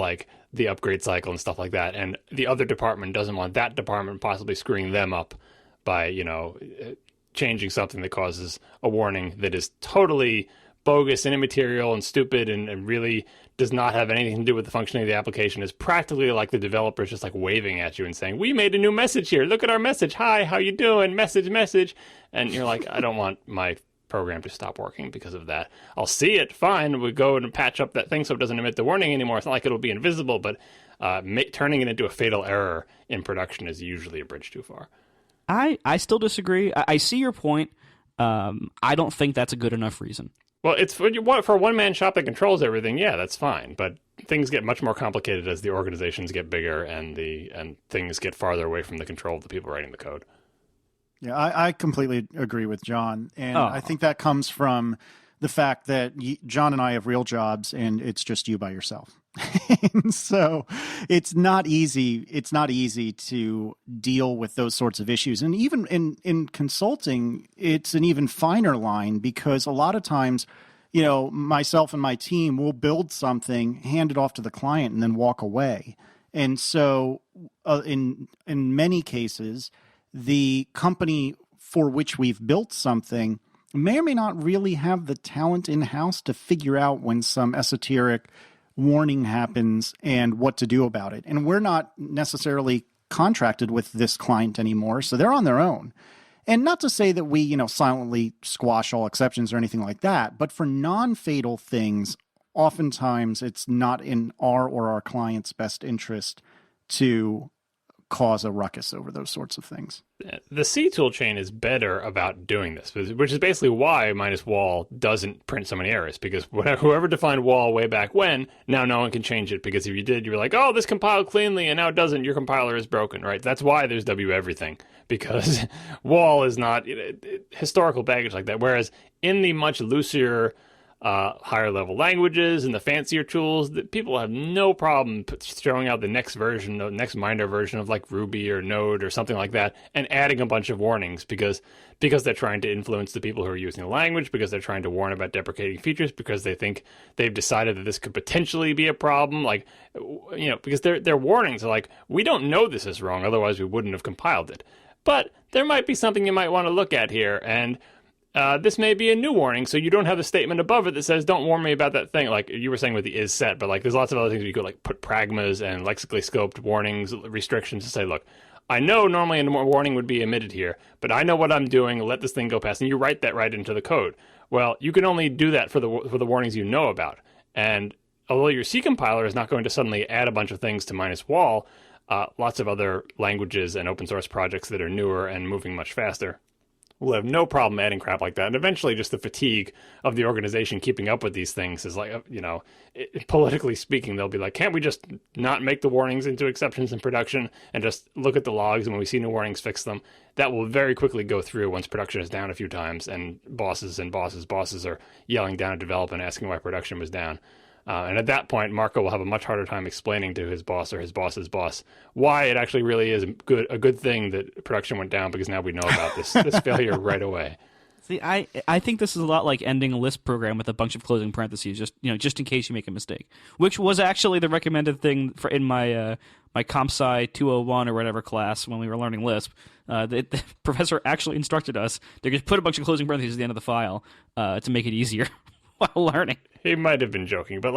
the upgrade cycle and stuff like that, and the other department doesn't want that department possibly screwing them up by changing something that causes a warning that is totally bogus and immaterial and stupid and really does not have anything to do with the functioning of the application, is practically like the developers just waving at you and saying, we made a new message here. Look at our message. Hi, how you doing? Message. And you're like, I don't want my program to stop working because of that. I'll see it. Fine. We go and patch up that thing so it doesn't emit the warning anymore. It's not like it'll be invisible, but turning it into a fatal error in production is usually a bridge too far. I still disagree. I see your point. I don't think that's a good enough reason. Well, it's for a one-man shop that controls everything. Yeah, that's fine. But things get much more complicated as the organizations get bigger and things get farther away from the control of the people writing the code. Yeah, I completely agree with John. And I think that comes from the fact that John and I have real jobs, and it's just you by yourself. And so it's not easy. It's not easy to deal with those sorts of issues. And even in consulting, it's an even finer line, because a lot of times, myself and my team will build something, hand it off to the client, and then walk away. And so in many cases, the company for which we've built something may or may not really have the talent in-house to figure out when some esoteric warning happens and what to do about it. And we're not necessarily contracted with this client anymore, so they're on their own. And not to say that we, silently squash all exceptions or anything like that, but for non-fatal things, oftentimes it's not in our or our client's best interest to cause a ruckus over those sorts of things. The C toolchain is better about doing this, which is basically why -wall doesn't print so many errors, because whoever defined wall way back when, now no one can change it, because if you did, you're like, oh, this compiled cleanly, and now it doesn't, your compiler is broken, right? That's why there's W everything, because wall is not historical baggage like that, whereas in the much looser higher level languages and the fancier tools, that people have no problem throwing out the next version, the next minor version of Ruby or Node or something like that, and adding a bunch of warnings because they're trying to influence the people who are using the language, because they're trying to warn about deprecating features, because they think they've decided that this could potentially be a problem, because their warnings are we don't know this is wrong, otherwise we wouldn't have compiled it. But there might be something you might want to look at here, and this may be a new warning, so you don't have a statement above it that says, don't warn me about that thing, like you were saying with the is set, but there's lots of other things where you could put pragmas and lexically scoped warnings, restrictions to say, look, I know normally a warning would be emitted here, but I know what I'm doing, let this thing go past, and you write that right into the code. Well, you can only do that for the warnings you know about, and although your C compiler is not going to suddenly add a bunch of things to minus wall, lots of other languages and open source projects that are newer and moving much faster will have no problem adding crap like that. And eventually just the fatigue of the organization keeping up with these things is like, politically speaking, they'll be like, can't we just not make the warnings into exceptions in production and just look at the logs, and when we see new warnings, fix them? That will very quickly go through once production is down a few times and bosses are yelling down at development asking why production was down. And at that point, Marco will have a much harder time explaining to his boss or his boss's boss why it actually really is a good thing that production went down, because now we know about this failure right away. See, I think this is a lot like ending a Lisp program with a bunch of closing parentheses, just in case you make a mistake, which was actually the recommended thing for in my my Comp Sci 201 or whatever class when we were learning Lisp. The professor actually instructed us to just put a bunch of closing parentheses at the end of the file to make it easier while learning. He might have been joking, but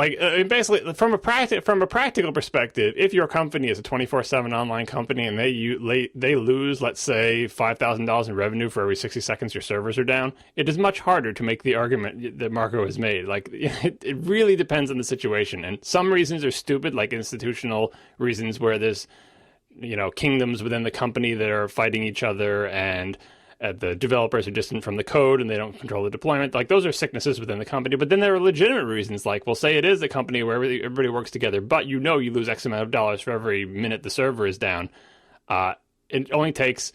basically, from a practical perspective, if your company is a 24/7 online company and they lose, let's say, $5,000 in revenue for every 60 seconds your servers are down, it is much harder to make the argument that Marco has made. Like, it really depends on the situation, and some reasons are stupid, like institutional reasons where there's kingdoms within the company that are fighting each other, and the developers are distant from the code and they don't control the deployment. Like, those are sicknesses within the company. But then there are legitimate reasons, like, well, say it is a company where everybody works together, but you lose X amount of dollars for every minute the server is down. It only takes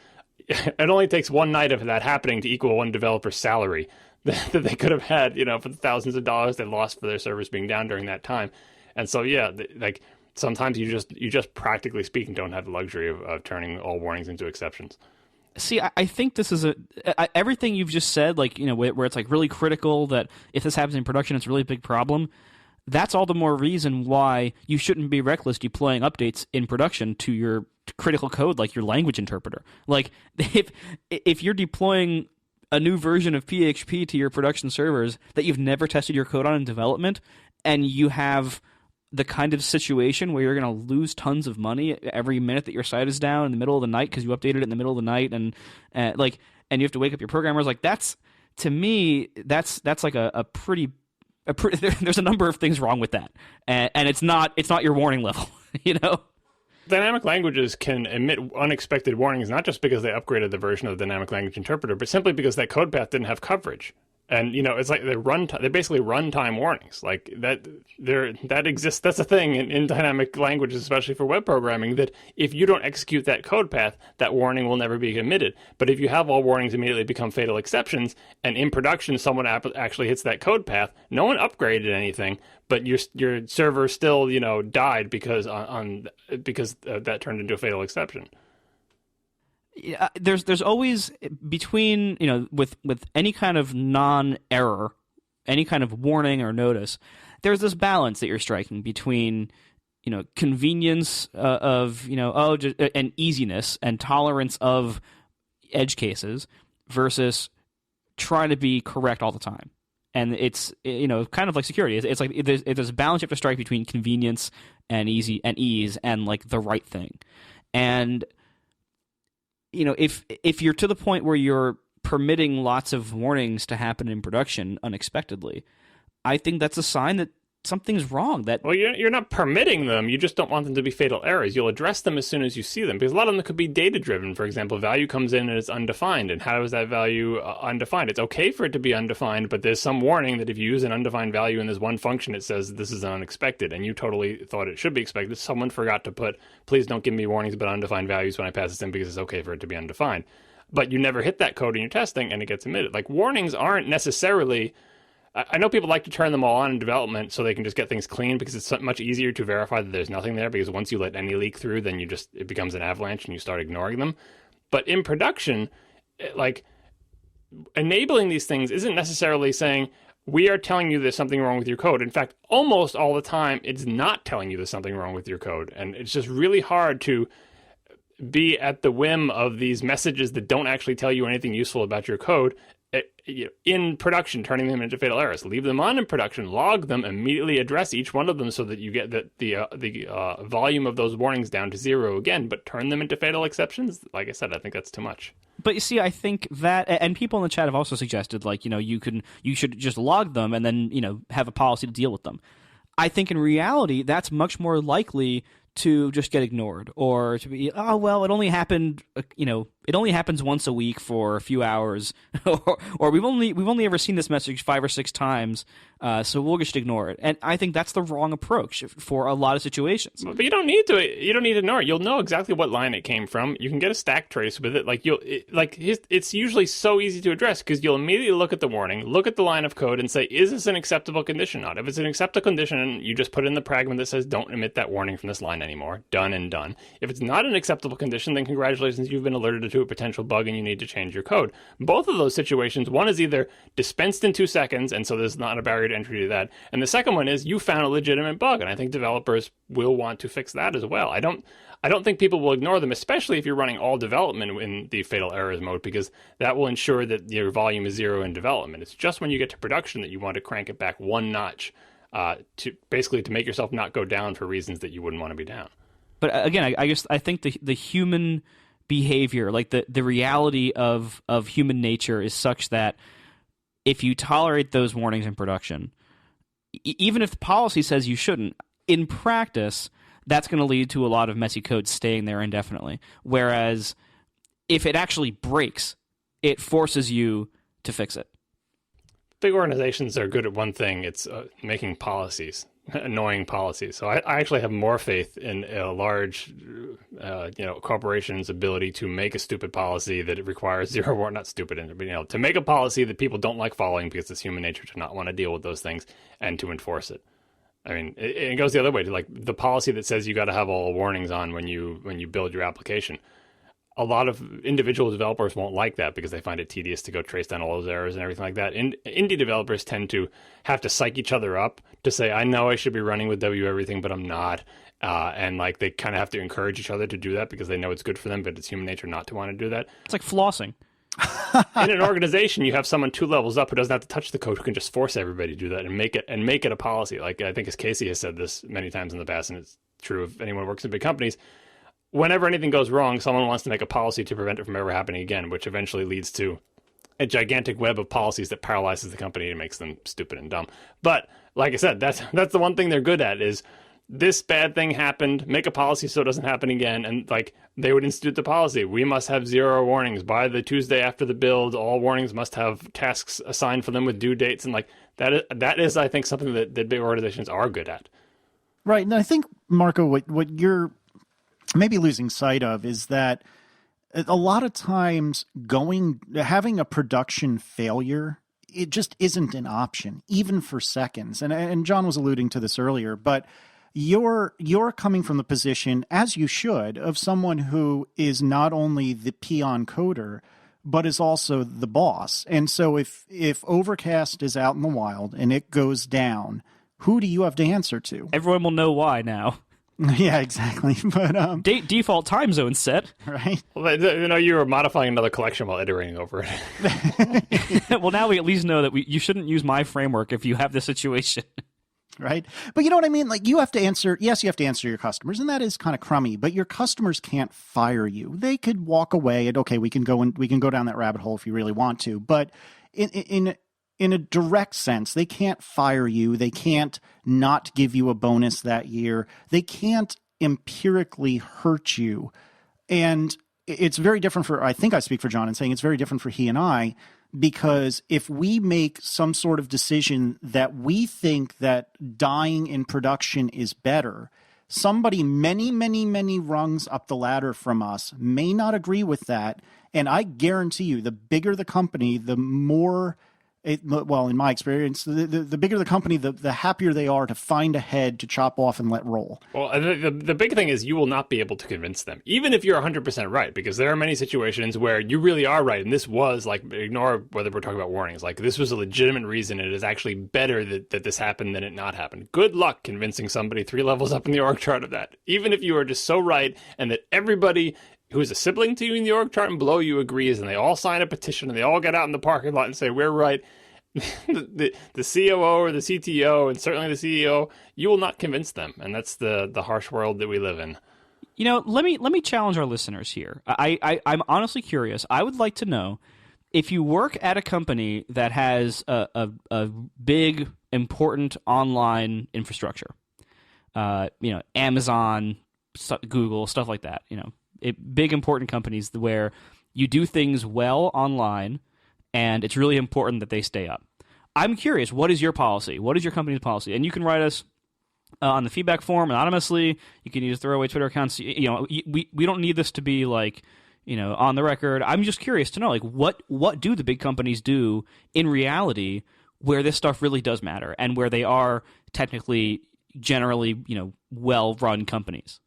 one night of that happening to equal one developer's salary that they could have had, for the thousands of dollars they lost for their servers being down during that time. And so, sometimes you just practically speaking don't have the luxury of turning all warnings into exceptions. See, I think this is everything you've just said, like, where it's like really critical that if this happens in production, it's a really big problem. That's all the more reason why you shouldn't be reckless deploying updates in production to your critical code, like your language interpreter. Like, if you're deploying a new version of PHP to your production servers that you've never tested your code on in development, and you have the kind of situation where you're going to lose tons of money every minute that your site is down in the middle of the night because you updated it in the middle of the night, and you have to wake up your programmers, like, that's, to me, that's like a pretty there's a number of things wrong with that, and it's not your warning level. Dynamic languages can emit unexpected warnings, not just because they upgraded the version of the dynamic language interpreter, but simply because that code path didn't have coverage. And it's like they're basically runtime warnings, like that exists. That's a thing in dynamic languages, especially for web programming, that if you don't execute that code path, that warning will never be emitted. But if you have all warnings immediately become fatal exceptions, and in production someone actually hits that code path, no one upgraded anything, but your server still died because that turned into a fatal exception. Yeah, there's always between with any kind of non-error, any kind of warning or notice, there's this balance that you're striking between convenience of and easiness and tolerance of edge cases versus trying to be correct all the time. And it's kind of like security. It's like there's a balance you have to strike between convenience and ease and like the right thing. And if you're to the point where you're permitting lots of warnings to happen in production unexpectedly, I think that's a sign that something's wrong. Well, you're not permitting them. You just don't want them to be fatal errors. You'll address them as soon as you see them, because a lot of them could be data-driven. For example, value comes in and it's undefined. And how is that value undefined? It's okay for it to be undefined, but there's some warning that if you use an undefined value in this one function, it says this is unexpected, and you totally thought it should be expected. Someone forgot to put, please don't give me warnings about undefined values when I pass this in because it's okay for it to be undefined. But you never hit that code in your testing, and it gets emitted. Like, warnings aren't necessarily... I know people like to turn them all on in development so they can just get things clean, because it's much easier to verify that there's nothing there, because once you let any leak through, then it becomes an avalanche and you start ignoring them. But in production, like, enabling these things isn't necessarily saying, we are telling you there's something wrong with your code. In fact, almost all the time, it's not telling you there's something wrong with your code. And it's just really hard to be at the whim of these messages that don't actually tell you anything useful about your code in production, turning them into fatal errors. Leave them on in production, log them, immediately address each one of them so that you get the volume of those warnings down to zero again, but turn them into fatal exceptions. Like I said, I think that's too much. But you see, I think that, and people in the chat have also suggested, like, you should just log them and then, have a policy to deal with them. I think in reality, that's much more likely to just get ignored, or to be, oh well, it only happened, it only happens once a week for a few hours, or we've only ever seen this message 5 or 6 times, so we'll just ignore it. And I think that's the wrong approach for a lot of situations. But you don't need to. You don't need to ignore it. You'll know exactly what line it came from. You can get a stack trace with it. It's usually so easy to address because you'll immediately look at the warning, look at the line of code, and say, is this an acceptable condition or not? If it's an acceptable condition, you just put in the pragma that says, don't emit that warning from this line anymore. Done and done. If it's not an acceptable condition, then congratulations, you've been alerted to a potential bug and you need to change your code. Both of those situations, one is either dispensed in 2 seconds, and so there's not a barrier to entry to that. And the second one is you found a legitimate bug, and I think developers will want to fix that as well. I don't think people will ignore them, especially if you're running all development in the fatal errors mode, because that will ensure that your volume is zero in development. It's just when you get to production that you want to crank it back one notch to make yourself not go down for reasons that you wouldn't want to be down. But again, I think the human behavior, like the reality of human nature, is such that if you tolerate those warnings in production, even if the policy says you shouldn't, in practice, that's going to lead to a lot of messy code staying there indefinitely. Whereas if it actually breaks, it forces you to fix it. Big organizations are good at one thing. It's making policies, annoying policies. So I actually have more faith in a large, corporation's ability to make a stupid policy that it requires zero warning, not stupid, but to make a policy that people don't like following because it's human nature to not want to deal with those things and to enforce it. I mean, it goes the other way to like the policy that says you got to have all warnings on when you build your application. A lot of individual developers won't like that because they find it tedious to go trace down all those errors and everything like that. Indie developers tend to have to psych each other up to say, I know I should be running with W everything, but I'm not. And like they kind of have to encourage each other to do that because they know it's good for them, but it's human nature not to want to do that. It's like flossing. In an organization, you have someone 2 levels up who doesn't have to touch the code, who can just force everybody to do that and make it a policy. Like I think as Casey has said this many times in the past, and it's true of anyone who works in big companies, whenever anything goes wrong, someone wants to make a policy to prevent it from ever happening again, which eventually leads to a gigantic web of policies that paralyzes the company and makes them stupid and dumb. But like I said, that's the one thing they're good at is this bad thing happened, make a policy so it doesn't happen again. And like they would institute the policy. We must have 0 warnings by the Tuesday after the build. All warnings must have tasks assigned for them with due dates. And like that is I think, something that big organizations are good at. Right. And I think, Marco, what you're maybe losing sight of is that a lot of times having a production failure, it just isn't an option, even for seconds. And John was alluding to this earlier, but you're coming from the position, as you should, of someone who is not only the peon coder, but is also the boss. And so if Overcast is out in the wild and it goes down, who do you have to answer to? Everyone will know why now. Yeah, exactly. But default time zone set, right? Well, you were modifying another collection while iterating over it. Well, now we at least know that you shouldn't use my framework if you have this situation. Right. But you know what I mean? Like you have to answer your customers, and that is kind of crummy, but your customers can't fire you. They could walk away and, okay, we can go down that rabbit hole if you really want to. But in a direct sense, they can't fire you. They can't not give you a bonus that year. They can't empirically hurt you. And it's very different I think I speak for John in saying it's very different for he and I, because if we make some sort of decision that we think that dying in production is better, somebody many, many, many rungs up the ladder from us may not agree with that. And I guarantee you, the bigger the company, the more... in my experience, the bigger the company, the happier they are to find a head to chop off and let roll. Well, the big thing is you will not be able to convince them, even if you're 100% right, because there are many situations where you really are right. And this was like, ignore whether we're talking about warnings. Like this was a legitimate reason. It is actually better that this happened than it not happened. Good luck convincing somebody 3 levels up in the org chart of that, even if you are just so right and that everybody who is a sibling to you in the org chart and below you agrees, and they all sign a petition and they all get out in the parking lot and say, we're right. the COO or the CTO and certainly the CEO, you will not convince them. And that's the harsh world that we live in. You know, let me challenge our listeners here. I'm honestly curious. I would like to know if you work at a company that has a big important online infrastructure. Amazon, Google, stuff like that. Big important companies where you do things well online, and it's really important that they stay up. I'm curious, what is your policy? What is your company's policy? And you can write us on the feedback form anonymously. You can use throwaway Twitter accounts. We don't need this to be like, on the record. I'm just curious to know, like, what do the big companies do in reality where this stuff really does matter and where they are technically generally, well-run companies?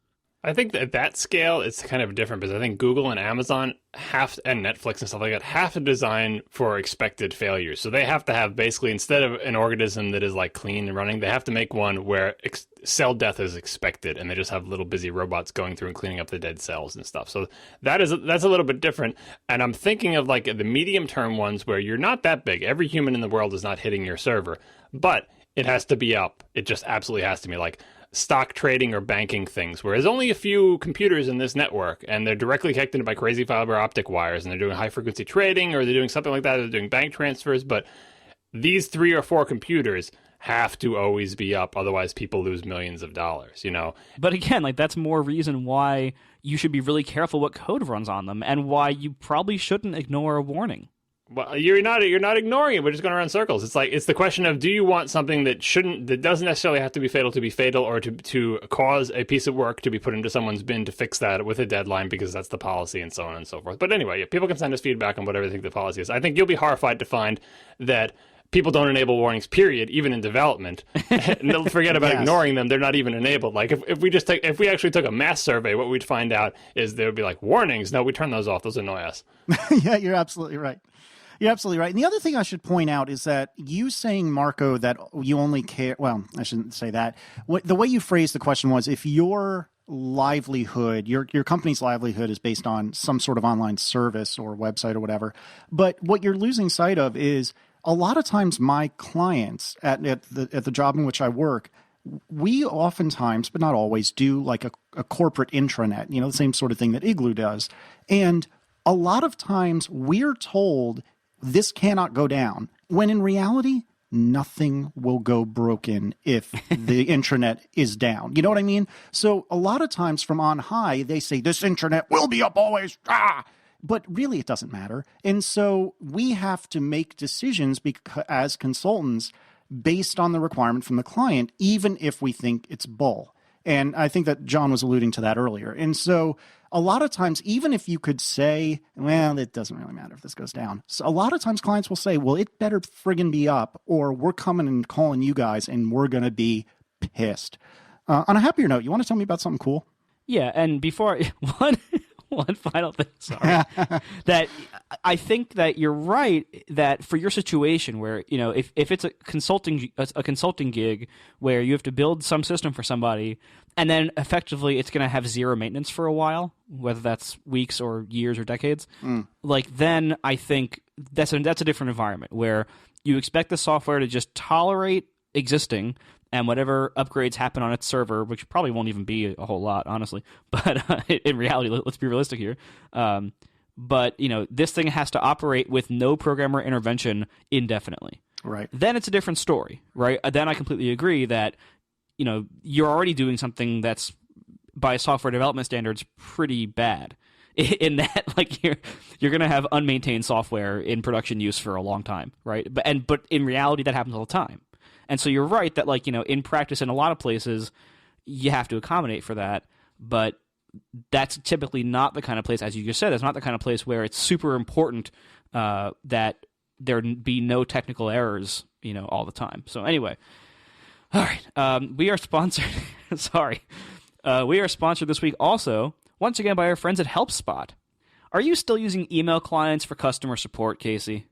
I think that at that scale, it's kind of different because I think Google and Amazon and Netflix and stuff like that have to design for expected failures. So they have to have basically, instead of an organism that is like clean and running, they have to make one where cell death is expected, and they just have little busy robots going through and cleaning up the dead cells and stuff. So that's a little bit different. And I'm thinking of like the medium term ones where you're not that big. Every human in the world is not hitting your server, but it has to be up. It just absolutely has to be, like stock trading or banking things, where there's only a few computers in this network and they're directly connected by crazy fiber optic wires, and they're doing high frequency trading or they're doing something like that, they're doing bank transfers. But these 3 or 4 computers have to always be up, otherwise people lose millions of dollars. But again, like, that's more reason why you should be really careful what code runs on them, and why you probably shouldn't ignore a warning. Well, you're not ignoring it. We're just going around circles. It's the question of, do you want something that doesn't necessarily have to be fatal, or to cause a piece of work to be put into someone's bin to fix that with a deadline because that's the policy, and so on and so forth. But anyway, people can send us feedback on whatever they think the policy is. I think you'll be horrified to find that people don't enable warnings, period, even in development. And they'll forget about ignoring them. They're not even enabled. Like if we actually took a mass survey, what we'd find out is there would be like, warnings. No, we turn those off. Those annoy us. Yeah, you're absolutely right. You're absolutely right. And the other thing I should point out is that you saying, Marco, that you only care, well, I shouldn't say that. The way you phrased the question was, if your livelihood, your company's livelihood is based on some sort of online service or website or whatever. But what you're losing sight of is a lot of times my clients at the job in which I work, we oftentimes, but not always, do like a corporate intranet, the same sort of thing that Igloo does. And a lot of times we're told this cannot go down, when in reality, nothing will go broken if the intranet is down. You know what I mean? So a lot of times from on high, they say, this intranet will be up always. But really, it doesn't matter. And so we have to make decisions as consultants based on the requirement from the client, even if we think it's bull. And I think that John was alluding to that earlier. And so a lot of times, even if you could say, well, it doesn't really matter if this goes down. So a lot of times clients will say, well, it better friggin' be up, or we're coming and calling you guys and we're going to be pissed. On a happier note, you want to tell me about something cool? Yeah, and before one final thing, sorry, that I think that you're right that for your situation where, if it's a consulting gig where you have to build some system for somebody and then effectively it's going to have zero maintenance for a while, whether that's weeks or years or decades, then I think that's a different environment where you expect the software to just tolerate existing, and whatever upgrades happen on its server, which probably won't even be a whole lot, honestly. But in reality, let's be realistic here. But this thing has to operate with no programmer intervention indefinitely. Right. Then it's a different story, right? Then I completely agree that you're already doing something that's, by software development standards, pretty bad. In that, like, you're going to have unmaintained software in production use for a long time, right? But in reality, that happens all the time. And so you're right that, like, in practice in a lot of places, you have to accommodate for that. But that's typically not the kind of place, as you just said, it's not the kind of place where it's super important that there be no technical errors, all the time. So anyway, all right, we are sponsored. Sorry. We are sponsored this week also, once again, by our friends at HelpSpot. Are you still using email clients for customer support, Casey?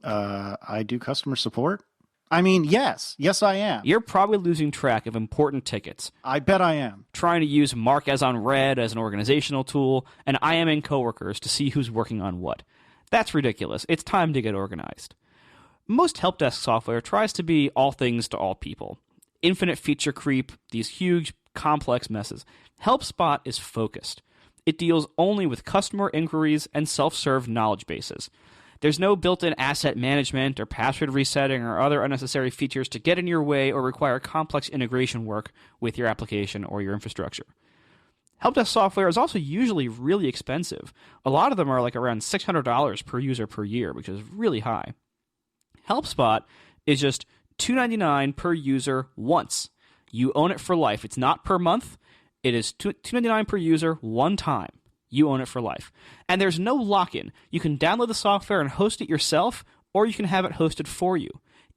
I do customer support. I mean, yes, I am. You're probably losing track of important tickets. I bet I am. Trying to use Mark as on Red as an organizational tool, and IMing coworkers to see who's working on what. That's ridiculous. It's time to get organized. Most help desk software tries to be all things to all people. Infinite feature creep, these huge, complex messes. HelpSpot is focused. It deals only with customer inquiries and self-serve knowledge bases. There's no built-in asset management or password resetting or other unnecessary features to get in your way or require complex integration work with your application or your infrastructure. Help desk software is also usually really expensive. A lot of them are like around $600 per user per year, which is really high. HelpSpot is just $2.99 per user once. You own it for life. It's not per month. It is $2.99 per user one time. You own it for life. And there's no lock-in. You can download the software and host it yourself, or you can have it hosted for you.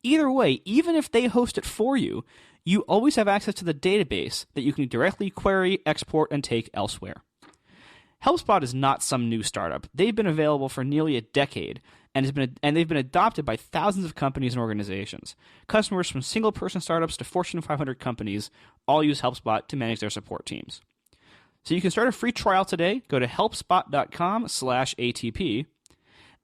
Either way, even if they host it for you, you always have access to the database that you can directly query, export, and take elsewhere. HelpSpot is not some new startup. They've been available for nearly a decade, and they've been adopted by thousands of companies and organizations. Customers from single-person startups to Fortune 500 companies all use HelpSpot to manage their support teams. So you can start a free trial today. Go to helpspot.com/ATP.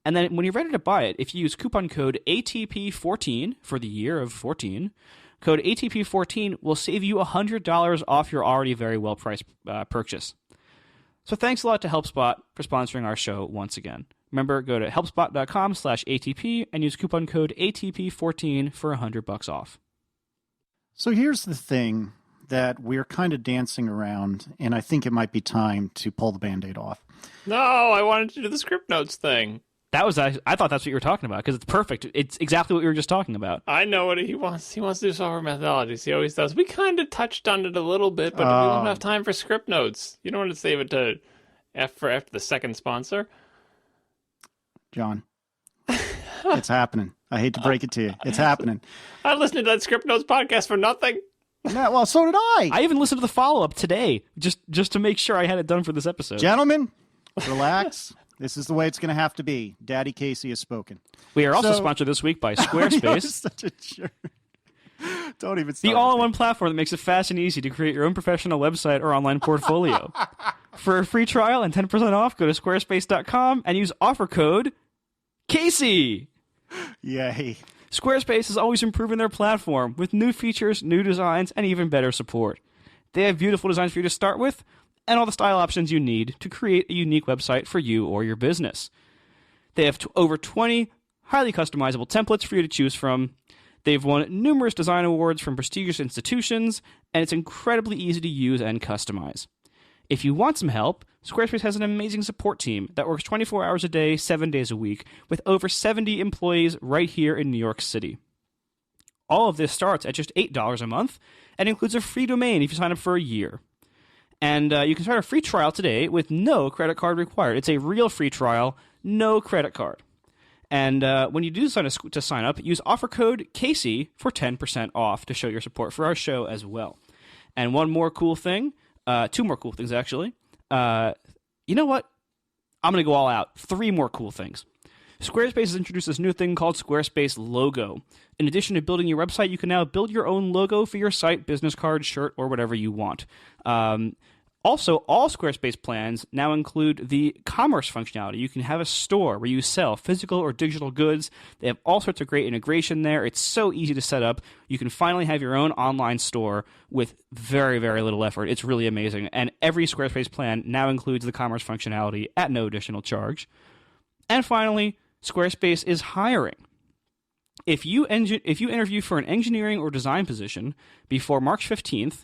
And then when you're ready to buy it, if you use coupon code ATP14 for the year of 14, code ATP14 will save you $100 off your already very well-priced purchase. So thanks a lot to HelpSpot for sponsoring our show once again. Remember, go to helpspot.com/ATP and use coupon code ATP14 for $100 off. So here's the thing that we're kind of dancing around, and I think it might be time to pull the Band-Aid off. No, I wanted to do the script notes thing. I thought that's what you were talking about, because it's perfect. It's exactly what we were just talking about. I know what he wants. He wants to do software methodologies. He always does. We kind of touched on it a little bit, but we don't have time for script notes. You don't want to save it to after the second sponsor? John, it's happening. I hate to break it to you. It's happening. I listened to that script notes podcast for nothing. Yeah, well, so did I. I even listened to the follow-up today, just to make sure I had it done for this episode. Gentlemen, relax. This is the way it's going to have to be. Daddy Casey has spoken. We are also sponsored this week by Squarespace. Such a jerk. Don't even start. The all-in-one platform that makes it fast and easy to create your own professional website or online portfolio. For a free trial and 10% off, go to squarespace.com and use offer code Casey. Yay. Squarespace is always improving their platform with new features, new designs, and even better support. They have beautiful designs for you to start with, and all the style options you need to create a unique website for you or your business. They have over 20 highly customizable templates for you to choose from. They've won numerous design awards from prestigious institutions, and it's incredibly easy to use and customize. If you want some help, Squarespace has an amazing support team that works 24 hours a day, 7 days a week, with over 70 employees right here in New York City. All of this starts at just $8 a month and includes a free domain if you sign up for a year. And you can start a free trial today with no credit card required. It's a real free trial, no credit card. And when you do sign up, use offer code Casey for 10% off to show your support for our show as well. And one more cool thing, two more cool things actually. You know what? I'm going to go all out. 3 more cool things. Squarespace has introduced this new thing called Squarespace Logo. In addition to building your website, you can now build your own logo for your site, business card, shirt, or whatever you want. Also, all Squarespace plans now include the commerce functionality. You can have a store where you sell physical or digital goods. They have all sorts of great integration there. It's so easy to set up. You can finally have your own online store with very, very little effort. It's really amazing. And every Squarespace plan now includes the commerce functionality at no additional charge. And finally, Squarespace is hiring. If you interview for an engineering or design position before March 15th,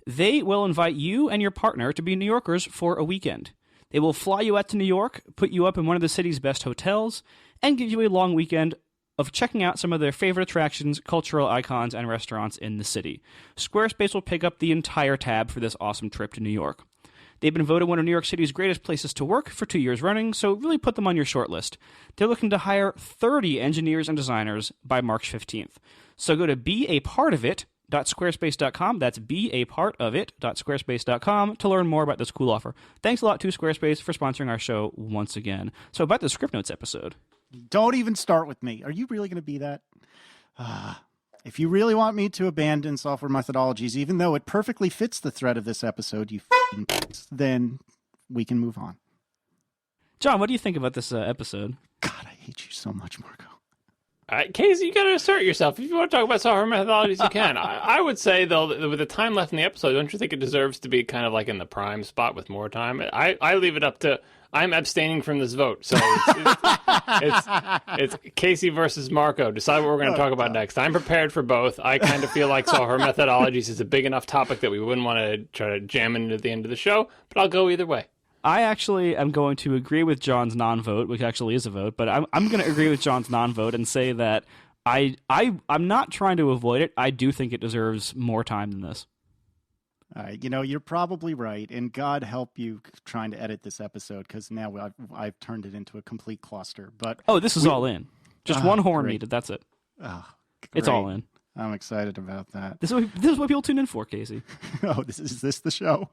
they will invite you and your partner to be New Yorkers for a weekend. They will fly you out to New York, put you up in one of the city's best hotels, and give you a long weekend of checking out some of their favorite attractions, cultural icons, and restaurants in the city. Squarespace will pick up the entire tab for this awesome trip to New York. They've been voted one of New York City's greatest places to work for 2 years running, so really put them on your short list. They're looking to hire 30 engineers and designers by March 15th. So go to beapartofit.squarespace.com. That's beapartofit.squarespace.com to learn more about this cool offer. Thanks a lot to Squarespace for sponsoring our show once again. So about the Script Notes episode. Don't even start with me. Are you really going to be that? If you really want me to abandon software methodologies, even though it perfectly fits the thread of this episode, then we can move on. John, what do you think about this episode? God, I hate you so much, Marco. Casey, you got to assert yourself. If you want to talk about software methodologies, you can. I would say, though, that with the time left in the episode, don't you think it deserves to be kind of like in the prime spot with more time? I leave it up to... I'm abstaining from this vote, so it's Casey versus Marco. Decide what we're going to talk about next. I'm prepared for both. I kind of feel like software methodologies is a big enough topic that we wouldn't want to try to jam into the end of the show, but I'll go either way. I actually am going to agree with John's non-vote, which actually is a vote, but I'm going to agree with John's non-vote and say that I'm not trying to avoid it. I do think it deserves more time than this. You're probably right, and God help you trying to edit this episode, because now I've turned it into a complete cluster. But this is all in. Just one horn needed. That's it. It's all in. I'm excited about that. This is what people tune in for, Casey. Is this the show?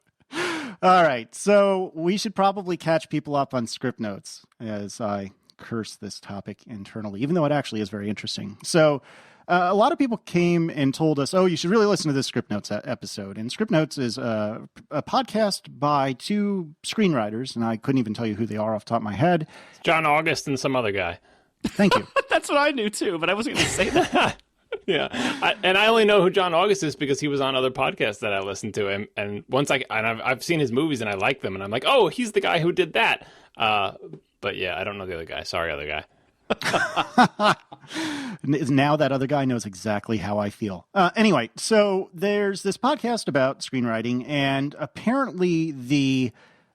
All right, so we should probably catch people up on script notes as I curse this topic internally, even though it actually is very interesting. So a lot of people came and told us, you should really listen to this Script Notes episode. And Script Notes is a podcast by two screenwriters, and I couldn't even tell you who they are off the top of my head. It's John August and some other guy. Thank you. That's what I knew, too, but I wasn't going to say that. Yeah, I only know who John August is because he was on other podcasts that I listened to, and I've seen his movies and I like them, and I'm like, oh, he's the guy who did that. But yeah, I don't know the other guy. Sorry, other guy. Now that other guy knows exactly how I feel. Anyway, so there's this podcast about screenwriting, and apparently the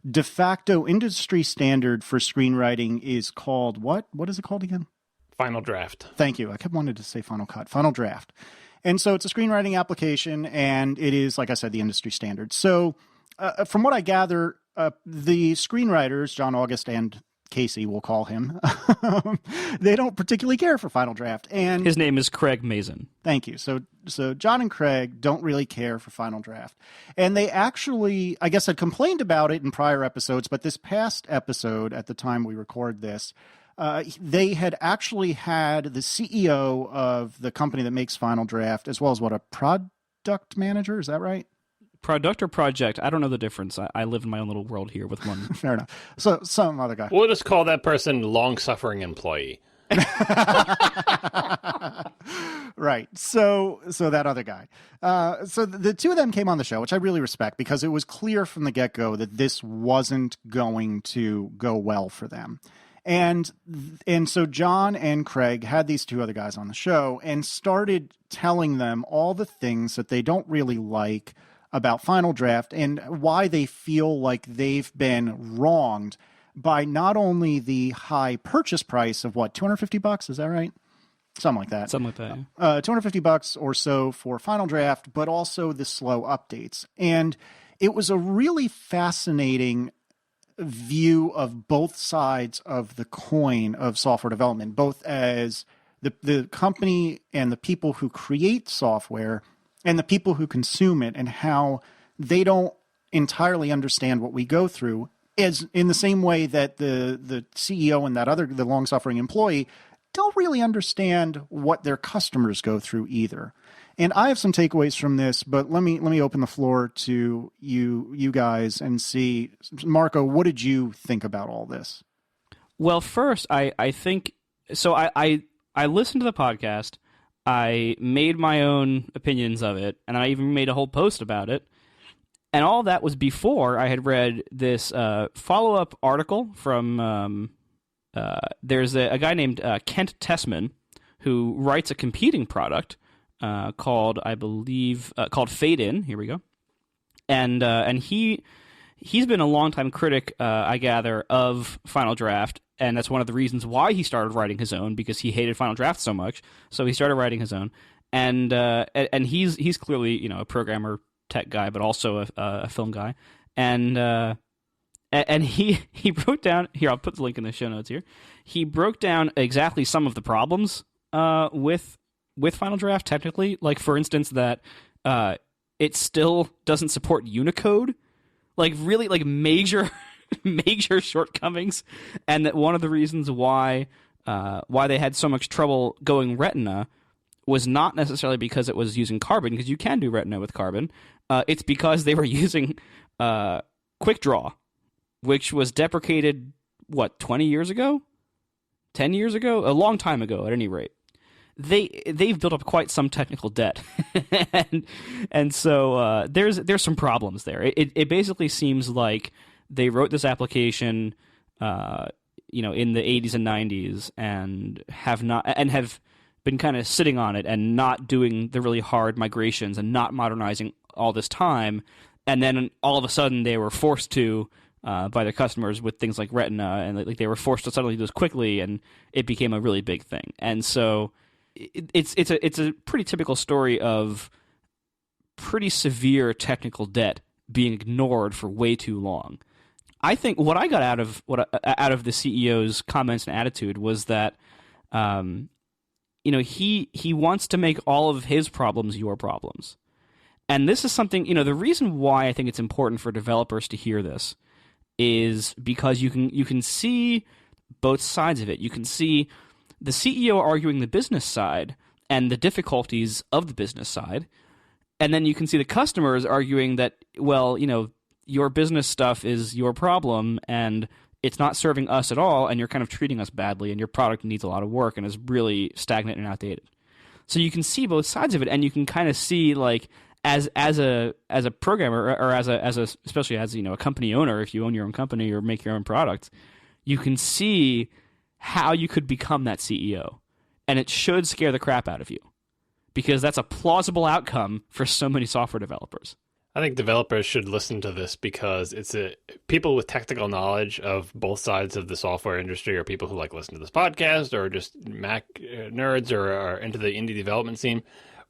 de facto industry standard for screenwriting is called what? What is it called again? Final Draft. Thank you. I kept wanting to say Final Cut. Final Draft. And so it's a screenwriting application, and it is, like I said, the industry standard. So from what I gather, the screenwriters, John August and Casey, we'll call him, they don't particularly care for Final Draft. And his name is Craig Mazin. Thank you. So John and Craig don't really care for Final Draft. And they actually, I guess, had complained about it in prior episodes, but this past episode, at the time we record this, they had actually had the CEO of the company that makes Final Draft, as well as a product manager, is that right? Product or project? I don't know the difference. I live in my own little world here with one. Fair enough. So some other guy. We'll just call that person long-suffering employee. Right. So that other guy. So the two of them came on the show, which I really respect, because it was clear from the get-go that this wasn't going to go well for them. And so John and Craig had these two other guys on the show and started telling them all the things that they don't really like about Final Draft and why they feel like they've been wronged by not only the high purchase price of $250? Is that right? Something like that. Something like that. Yeah. $250 or so for Final Draft, but also the slow updates. And it was a really fascinating view of both sides of the coin of software development, both as the company and the people who create software and the people who consume it, and how they don't entirely understand what we go through, is in the same way that the CEO and the long-suffering employee don't really understand what their customers go through either. And I have some takeaways from this, but let me open the floor to you guys and see. Marco, what did you think about all this? Well, first, I think so. I listened to the podcast. I made my own opinions of it, and I even made a whole post about it. And all that was before I had read this follow-up article from there's a guy named Kent Tessman who writes a competing product called, I believe, called Fade In. Here we go. And he's been a longtime critic, I gather, of Final Draft, and that's one of the reasons why he started writing his own, because he hated Final Draft so much. So he started writing his own, and he's clearly a programmer, tech guy, but also a film guy, and he broke down here. I'll put the link in the show notes here. He broke down exactly some of the problems with Final Draft technically, like for instance that it still doesn't support Unicode, like really like major shortcomings, and that one of the reasons why they had so much trouble going Retina was not necessarily because it was using Carbon, because you can do Retina with Carbon. It's because they were using QuickDraw, which was deprecated 20 years ago, 10 years ago, a long time ago at any rate. they've built up quite some technical debt, and so there's some problems there. It basically seems like they wrote this application, in the 80s and 90s, and have been kind of sitting on it and not doing the really hard migrations and not modernizing all this time, and then all of a sudden they were forced to. By their customers with things like Retina, and like they were forced to suddenly do this quickly, and it became a really big thing. And so it's a pretty typical story of pretty severe technical debt being ignored for way too long. I think what I got out of the CEO's comments and attitude was that he wants to make all of his problems your problems. And this is something, the reason why I think it's important for developers to hear this is because you can see both sides of it. You can see the CEO arguing the business side and the difficulties of the business side, and then you can see the customers arguing that, well, your business stuff is your problem and it's not serving us at all, and you're kind of treating us badly, and your product needs a lot of work and is really stagnant and outdated. So you can see both sides of it, and you can kind of see, like, as a programmer, or as a especially as a company owner, if you own your own company or make your own product, you can see how you could become that CEO, and it should scare the crap out of you, because that's a plausible outcome for so many software developers. I think developers should listen to this because people with technical knowledge of both sides of the software industry, or people who like listen to this podcast, or just Mac nerds, or are into the indie development scene,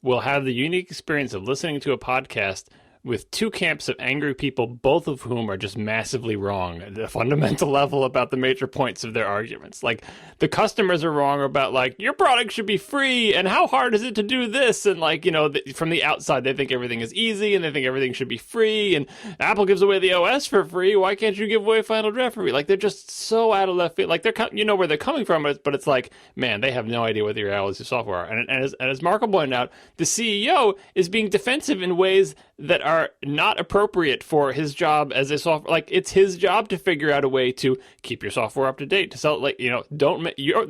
will have the unique experience of listening to a podcast with two camps of angry people, both of whom are just massively wrong at a fundamental level about the major points of their arguments. Like, the customers are wrong about, like, your product should be free, and how hard is it to do this? And, like, from the outside, they think everything is easy, and they think everything should be free, and Apple gives away the OS for free. Why can't you give away Final Draft for free? Like, they're just so out of left field. Like, where they're coming from, but it's like, man, they have no idea what the realities of software are. And as Marco pointed out, the CEO is being defensive in ways that are not appropriate for his job as a software. Like, it's his job to figure out a way to keep your software up to date, to sell it. Like,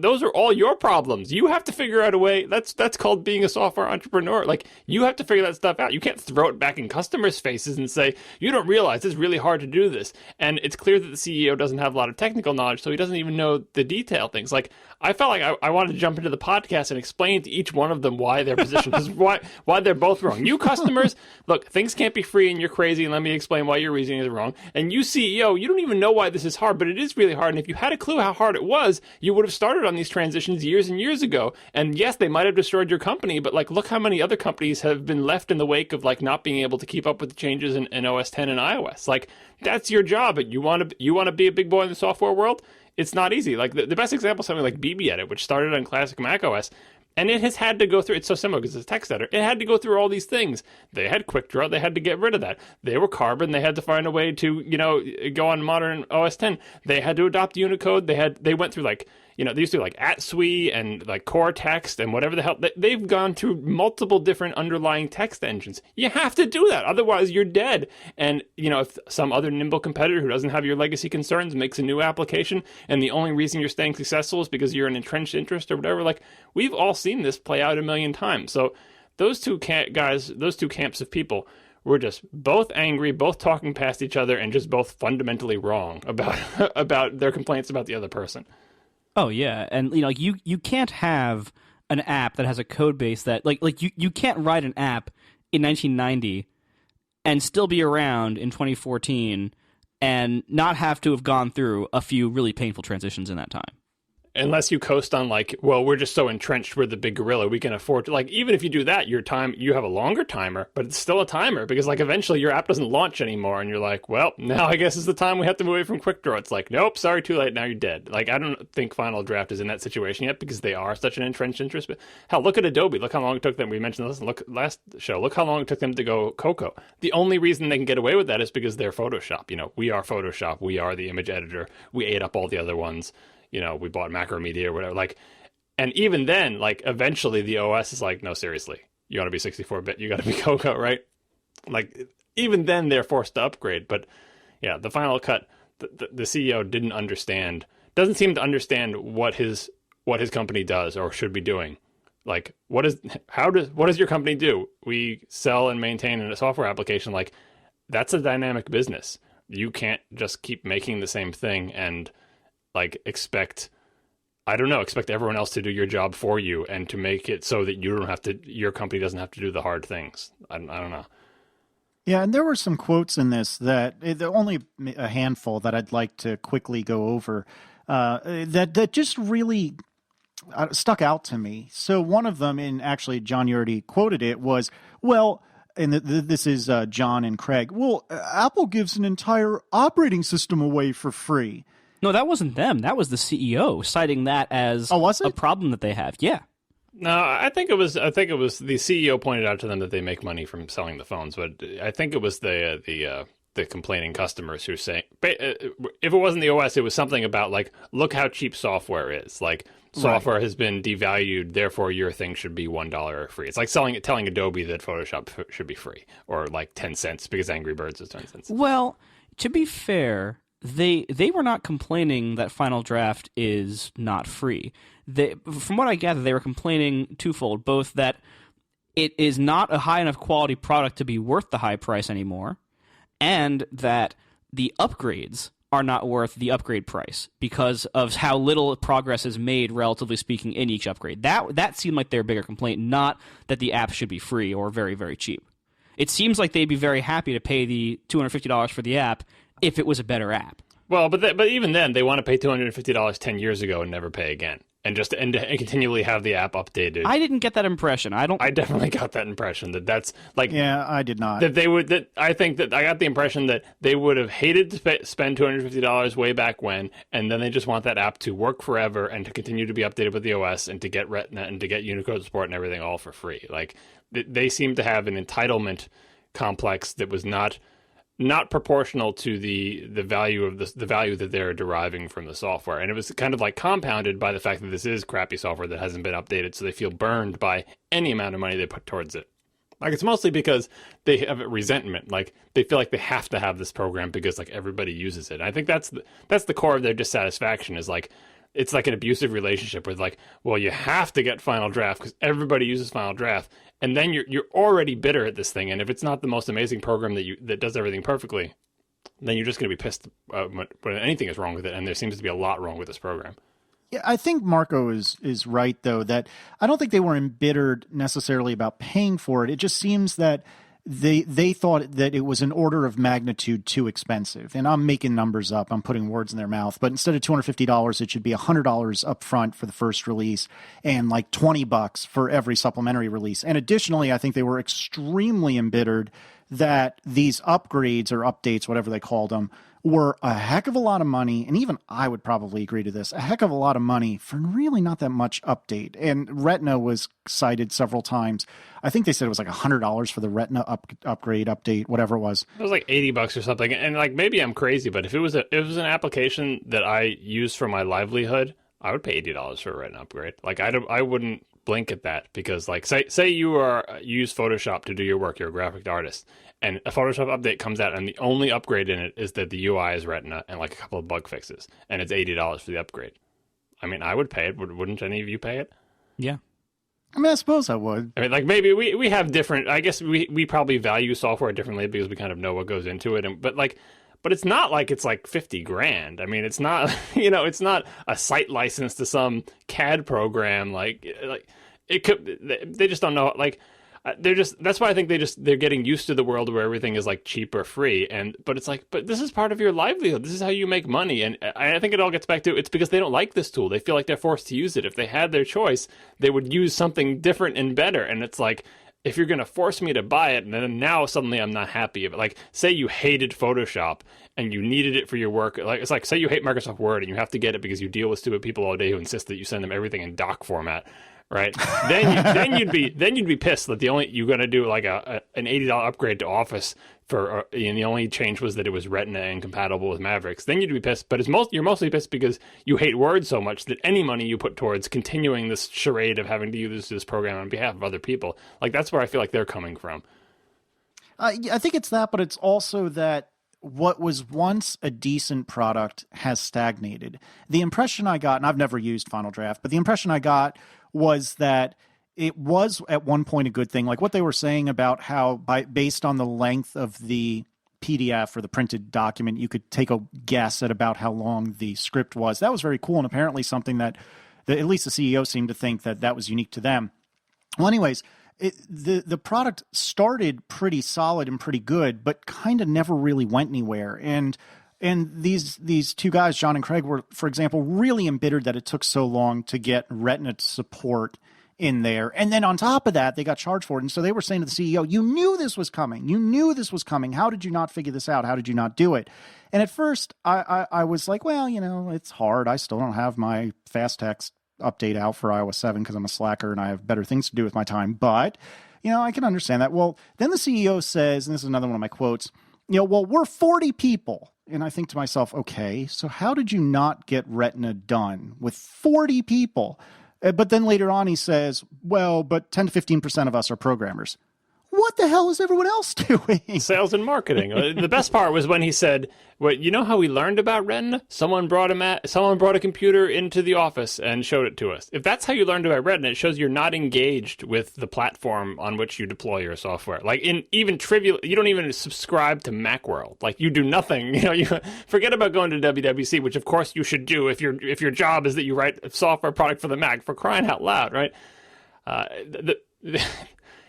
those are all your problems. You have to figure out a way. That's called being a software entrepreneur. Like, you have to figure that stuff out. You can't throw it back in customers' faces and say, you don't realize it's really hard to do this. And it's clear that the CEO doesn't have a lot of technical knowledge, so he doesn't even know the detail things. Like, I felt like I wanted to jump into the podcast and explain to each one of them why their position is why they're both wrong. You customers, look, things can't be free and you're crazy, and let me explain why your reasoning is wrong. And you CEO, you don't even know why this is hard, but it is really hard. And if you had a clue how hard it was, you would have started on these transitions years and years ago. And yes, they might have destroyed your company, but like, look how many other companies have been left in the wake of like not being able to keep up with the changes in OS 10 and iOS. Like, that's your job. You want to be a big boy in the software world? It's not easy. Like, the best example is something like BB Edit, which started on classic Mac OS. And it has had to go through, it's so similar because it's a text editor, it had to go through all these things. They had QuickDraw, they had to get rid of that. They were Carbon, they had to find a way to, go on modern OS 10. They had to adopt Unicode, they went through like, they used to do like @sui and like core text and whatever the hell. They've gone through multiple different underlying text engines. You have to do that, otherwise you're dead. And, if some other nimble competitor who doesn't have your legacy concerns makes a new application, and the only reason you're staying successful is because you're an entrenched interest or whatever, like, we've all seen this play out a million times. So those two camps of people were just both angry, both talking past each other, and just both fundamentally wrong about about their complaints about the other person. Oh yeah, and you can't have an app that has a code base that you can't write an app in 1990 and still be around in 2014 and not have to have gone through a few really painful transitions in that time. Unless you coast on like, well, we're just so entrenched, we're the big gorilla, we can afford to, like, even if you do that, you have a longer timer, but it's still a timer because like eventually your app doesn't launch anymore and you're like, well, now I guess is the time we have to move away from QuickDraw. It's like, nope, sorry, too late, now you're dead. Like, I don't think Final Draft is in that situation yet because they are such an entrenched interest. But hell, look at Adobe, look how long it took them, we mentioned this last show, look how long it took them to go Cocoa. The only reason they can get away with that is because they're Photoshop. We are Photoshop, we are the image editor, we ate up all the other ones. We bought Macromedia or whatever. Like, and even then, like, eventually the OS is like, no, seriously, you want to be 64-bit, you got to be Cocoa, right? Like, even then they're forced to upgrade. But yeah, the Final Cut, the CEO doesn't seem to understand what his company does or should be doing Like, what does your company do? We sell and maintain a software application. Like, that's a dynamic business. You can't just keep making the same thing and like expect everyone else to do your job for you and to make it so that your company doesn't have to do the hard things. I don't know. Yeah, and there were some quotes in this that only a handful that I'd like to quickly go over that just really stuck out to me. So one of them, and actually John, you already quoted it, was, well, and this is John and Craig, well, Apple gives an entire operating system away for free. No, that wasn't them. That was the CEO citing that as was it? a problem that they have. Yeah. No, I think it was the CEO pointed out to them that they make money from selling the phones, but I think it was the complaining customers who saying if it wasn't the OS, it was something about like, look how cheap software is. Like, software has been devalued, therefore your thing should be $1 free. It's like telling Adobe that Photoshop should be free, or like 10 cents because Angry Birds is 10 cents. Well, to be fair, they were not complaining that Final Draft is not free. From what I gather, they were complaining twofold: both that it is not a high enough quality product to be worth the high price anymore, and that the upgrades are not worth the upgrade price because of how little progress is made, relatively speaking, in each upgrade. That seemed like their bigger complaint, not that the app should be free or very, very cheap. It seems like they'd be very happy to pay the $250 for the app if it was a better app. Well, but even then, they want to pay $250 10 years ago and never pay again, and continually have the app updated. I didn't get that impression. I definitely got that impression that's like. Yeah, I did not. That they would. That I think that I got the impression that they would have hated to spend $250 way back when, and then they just want that app to work forever and to continue to be updated with the OS and to get Retina and to get Unicode support and everything all for free. Like, they seem to have an entitlement complex that was not proportional to the value of the value that they're deriving from the software. And it was kind of like compounded by the fact that this is crappy software that hasn't been updated, so they feel burned by any amount of money they put towards it. Like, it's mostly because they have a resentment. Like, they feel like they have to have this program because like everybody uses it. And I think that's the core of their dissatisfaction, is like, it's like an abusive relationship with like, well, you have to get Final Draft because everybody uses Final Draft, and then you're already bitter at this thing. And if it's not the most amazing program that does everything perfectly, then you're just going to be pissed when anything is wrong with it. And there seems to be a lot wrong with this program. Yeah, I think Marco is right, though, that I don't think they were embittered necessarily about paying for it. It just seems that they thought that it was an order of magnitude too expensive. And I'm making numbers up. I'm putting words in their mouth. But instead of $250, it should be $100 up front for the first release and like $20 for every supplementary release. And additionally, I think they were extremely embittered that these upgrades or updates, whatever they called them, were a heck of a lot of money, and even I would probably agree to this, a heck of a lot of money for really not that much update. And Retina was cited several times. I think they said it was like $100 for the Retina upgrade, update, whatever it was. It was like $80 or something. And like, maybe I'm crazy, but if it was an application that I use for my livelihood, I would pay $80 for a Retina upgrade. Like, I wouldn't blink at that, because like, say you use Photoshop to do your work, you're a graphic artist, and a Photoshop update comes out, and the only upgrade in it is that the UI is Retina and like a couple of bug fixes, and it's $80 for the upgrade. I mean, I would pay it. Wouldn't any of you pay it? Yeah. I mean, I suppose I would. I mean, like, maybe we have different. I guess we probably value software differently because we kind of know what goes into it, but it's not like it's like $50,000. I mean, it's not, it's not a site license to some CAD program. Like it could. They just don't know. Like, that's why I think they're getting used to the world where everything is like cheap or free. But it's like, but this is part of your livelihood. This is how you make money. And I think it all gets back to, it's because they don't like this tool. They feel like they're forced to use it. If they had their choice, they would use something different and better. And it's like, if you're going to force me to buy it, and then now suddenly I'm not happy. But like, say you hated Photoshop and you needed it for your work. Like, it's like, say you hate Microsoft Word and you have to get it because you deal with stupid people all day who insist that you send them everything in doc format. Right. Then you'd be pissed that you're going to do like an $80 upgrade to Office for, and the only change was that it was Retina and compatible with Mavericks. Then you'd be pissed, but you're mostly pissed because you hate Word so much that any money you put towards continuing this charade of having to use this program on behalf of other people, like, that's where I feel like they're coming from. I think it's that, but it's also that what was once a decent product has stagnated. The impression I got, and I've never used Final Draft, but the impression I got was that it was at one point a good thing. Like what they were saying about how based on the length of the PDF or the printed document, you could take a guess at about how long the script was. That was very cool, and apparently something that at least the CEO seemed to think that was unique to them. Well, anyways, the product started pretty solid and pretty good, but kind of never really went anywhere. And these two guys, John and Craig, were, for example, really embittered that it took so long to get Retina support in there. And then on top of that, they got charged for it. And so they were saying to the CEO, you knew this was coming. You knew this was coming. How did you not figure this out? How did you not do it? And at first, I was like, well, it's hard. I still don't have my fast text update out for iOS 7 because I'm a slacker and I have better things to do with my time. But, I can understand that. Well, then the CEO says, and this is another one of my quotes, well, we're 40 people. And I think to myself, okay, so how did you not get Retina done with 40 people? But then later on he says, well, but 10 to 15% of us are programmers. What the hell is everyone else doing? Sales and marketing. The best part was when he said, "Well, you know how we learned about Retina? Someone brought a computer into the office and showed it to us. If that's how you learned about Retina, it shows you're not engaged with the platform on which you deploy your software. Like in even trivial, you don't even subscribe to Macworld. Like you do nothing. You forget about going to WWC, which of course you should do if your job is that you write a software product for the Mac. For crying out loud, right?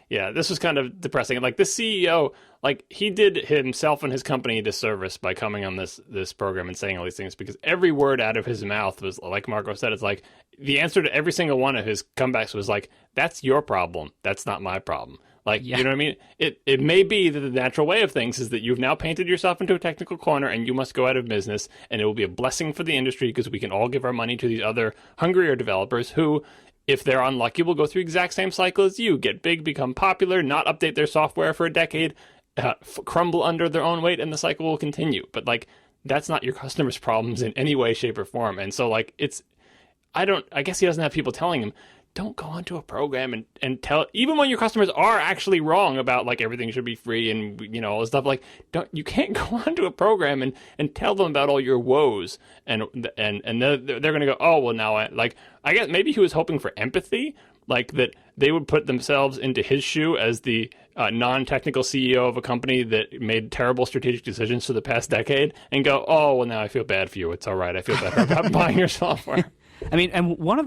Yeah, this was kind of depressing. Like the CEO, like he did himself and his company a disservice by coming on this program and saying all these things, because every word out of his mouth was, like Marco said, it's like the answer to every single one of his comebacks was like, that's your problem. That's not my problem. Like, You know what I mean? It may be that the natural way of things is that you've now painted yourself into a technical corner and you must go out of business, and it will be a blessing for the industry because we can all give our money to these other hungrier developers who, if they're unlucky, will go through the exact same cycle as you. Get big, become popular, not update their software for a decade, crumble under their own weight, and the cycle will continue. But, like, that's not your customers' problems in any way, shape, or form. And so, like, I guess he doesn't have people telling him, don't go onto a program and tell, even when your customers are actually wrong about, like, everything should be free and, all this stuff, like, you can't go onto a program and tell them about all your woes and they're going to go, oh, well, now I guess maybe he was hoping for empathy, like that they would put themselves into his shoe as the non-technical CEO of a company that made terrible strategic decisions for the past decade and go, oh, well, now I feel bad for you. It's all right. I feel better about buying your software. I mean, and one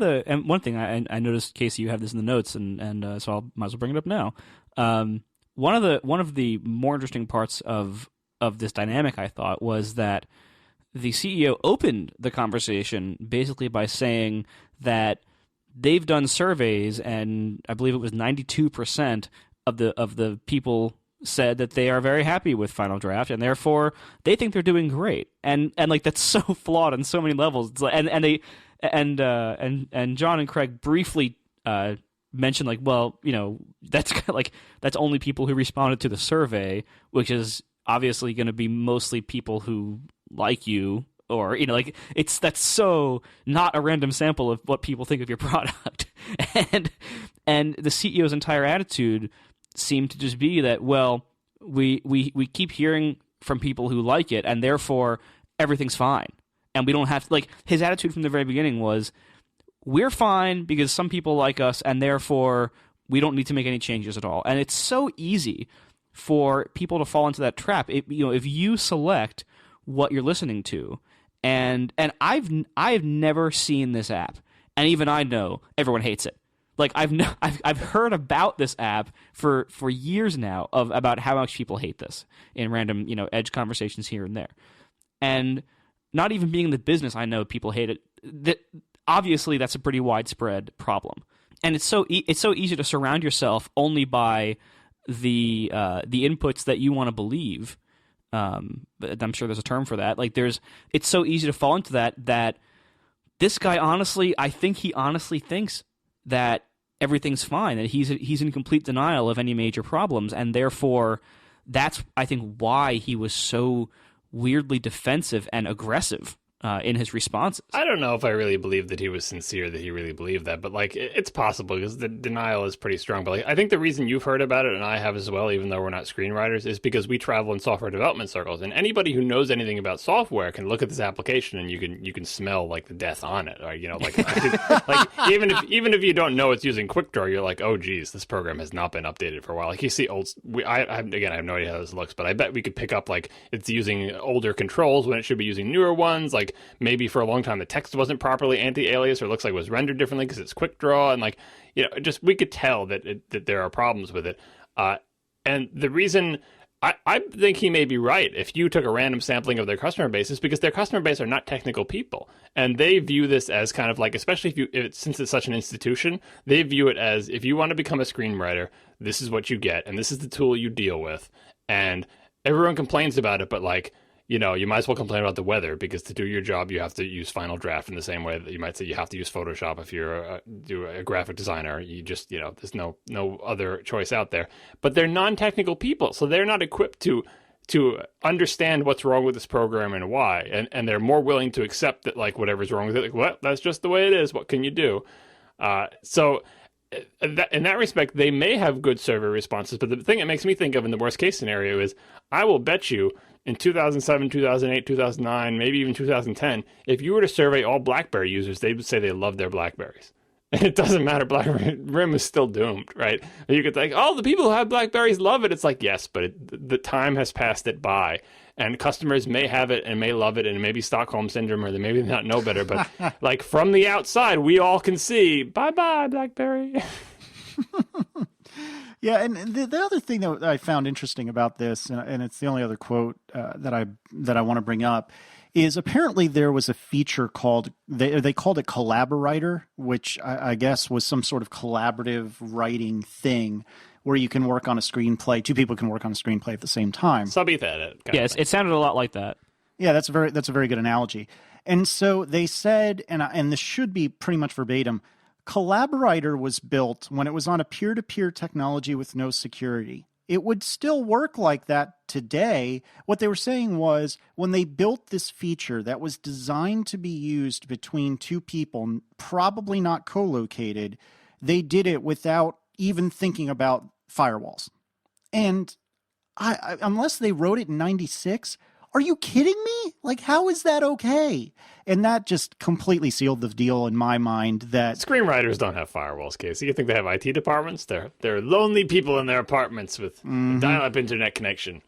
thing I noticed, Casey, you have this in the notes, and so I might as well bring it up now. One of the more interesting parts of this dynamic, I thought, was that the CEO opened the conversation basically by saying that they've done surveys, and I believe it was 92% of the people said that they are very happy with Final Draft, and therefore they think they're doing great. And like that's so flawed on so many levels. It's like, and John and Craig briefly mentioned, like, well, that's kind of like that's only people who responded to the survey, which is obviously going to be mostly people who like you, or like that's so not a random sample of what people think of your product. and the CEO's entire attitude seemed to just be that, well, we keep hearing from people who like it, and therefore everything's fine. And we don't have to, like, his attitude from the very beginning was, we're fine because some people like us, and therefore we don't need to make any changes at all. And it's so easy for people to fall into that trap. If you select what you're listening to, and I've never seen this app, and even I know everyone hates it. Like I've heard about this app for years now about how much people hate this in random edge conversations here and there, and not even being in the business, I know people hate it. Obviously, that's a pretty widespread problem, and it's so easy to surround yourself only by the inputs that you want to believe. I'm sure there's a term for that. Like it's so easy to fall into that this guy I think he honestly thinks that everything's fine, that he's in complete denial of any major problems, and therefore that's, I think, why he was so weirdly defensive and aggressive in his responses. I don't know if I really believe that he was sincere, that he really believed that, but like it's possible because the denial is pretty strong. But like, I think the reason you've heard about it and I have as well, even though we're not screenwriters, is because we travel in software development circles, and anybody who knows anything about software can look at this application and you can smell like the death on it, or like even if you don't know it's using QuickDraw, you're like, oh geez, this program has not been updated for a while. Like you see I have no idea how this looks, but I bet we could pick up like it's using older controls when it should be using newer ones. Like maybe for a long time the text wasn't properly anti-alias or it looks like it was rendered differently because it's quick draw, and like just we could tell that that there are problems with it, and the reason I think he may be right if you took a random sampling of their customer base is because their customer base are not technical people, and they view this as kind of like, especially since it's such an institution, they view it as if you want to become a screenwriter, this is what you get and this is the tool you deal with, and everyone complains about it, but like, you might as well complain about the weather because to do your job, you have to use Final Draft in the same way that you might say you have to use Photoshop if you're a graphic designer. You just, there's no other choice out there. But they're non-technical people, so they're not equipped to understand what's wrong with this program and why. And they're more willing to accept that, like, whatever's wrong with it, like, well, that's just the way it is. What can you do? So in that respect, they may have good survey responses. But the thing it makes me think of in the worst case scenario is I will bet you in 2007, 2008, 2009, maybe even 2010, if you were to survey all BlackBerry users, they would say they love their BlackBerries. And it doesn't matter. BlackBerry RIM is still doomed, right? You could think, oh, the people who have BlackBerries love it. It's like, yes, but the time has passed it by. And customers may have it and may love it, and maybe Stockholm Syndrome, or they maybe not know better. But like from the outside, we all can see, bye-bye, BlackBerry. Yeah, and the other thing that I found interesting about this, and it's the only other quote that I want to bring up, is apparently there was a feature called they called it Collaborator, which I guess was some sort of collaborative writing thing where you can work on a screenplay. Two people can work on a screenplay at the same time. Sub-edit. Yes, it sounded a lot like that. Yeah, that's a very good analogy. And so they said, and this should be pretty much verbatim, Collaborator was built when it was on a peer-to-peer technology with no security. It would still work like that today. What they were saying was when they built this feature that was designed to be used between two people, probably not co-located, they did it without even thinking about firewalls. And unless they wrote it in 96, are you kidding me? Like, how is that okay? And that just completely sealed the deal in my mind that screenwriters don't have firewalls, Casey. You think they have IT departments? They're lonely people in their apartments with dial-up internet connection,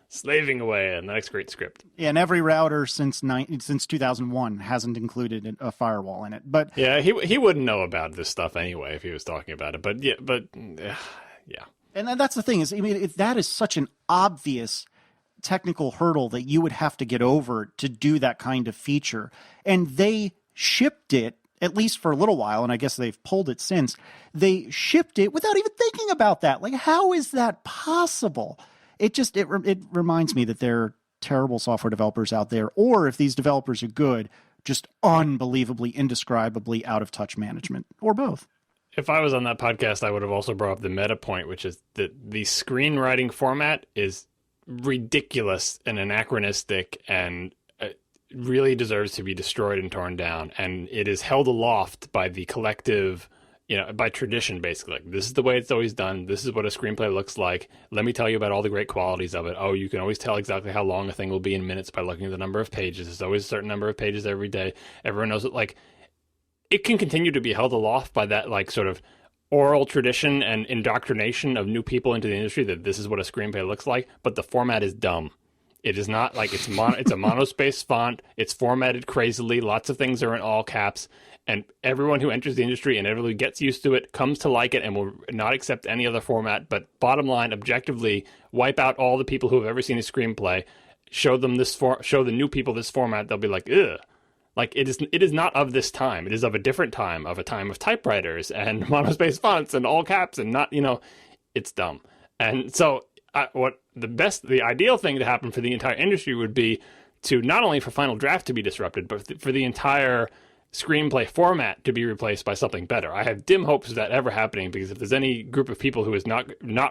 slaving away on the next great script. Yeah, and every router since 2001 hasn't included a firewall in it. But yeah, he wouldn't know about this stuff anyway if he was talking about it. But yeah. And that's the thing is, I mean, that is such an obvious technical hurdle that you would have to get over to do that kind of feature. And they shipped it, at least for a little while, and I guess they've pulled it since. They shipped it without even thinking about that. Like, how is that possible? It reminds me that there are terrible software developers out there, or if these developers are good, just unbelievably, indescribably out of touch management, or both. If I was on that podcast, I would have also brought up the meta point, which is that the screenwriting format is ridiculous and anachronistic and really deserves to be destroyed and torn down. And it is held aloft by the collective, by tradition, basically. Like, this is the way it's always done. This is what a screenplay looks like. Let me tell you about all the great qualities of it. Oh, you can always tell exactly how long a thing will be in minutes by looking at the number of pages. There's always a certain number of pages every day. Everyone knows it. Like, it can continue to be held aloft by that, like, sort of oral tradition and indoctrination of new people into the industry that this is what a screenplay looks like, but the format is dumb. It is not like it's a monospace font. It's formatted crazily. Lots of things are in all caps, and everyone who enters the industry and everyone who gets used to it comes to like it and will not accept any other format. But bottom line, objectively, wipe out all the people who have ever seen a screenplay, show the new people this format. They'll be like, ugh. Like, it is not of this time. It is of a different time, of a time of typewriters and monospace fonts and all caps and not, it's dumb. And so the ideal thing to happen for the entire industry would be to not only for Final Draft to be disrupted, but for the entire screenplay format to be replaced by something better. I have dim hopes of that ever happening, because if there's any group of people who is not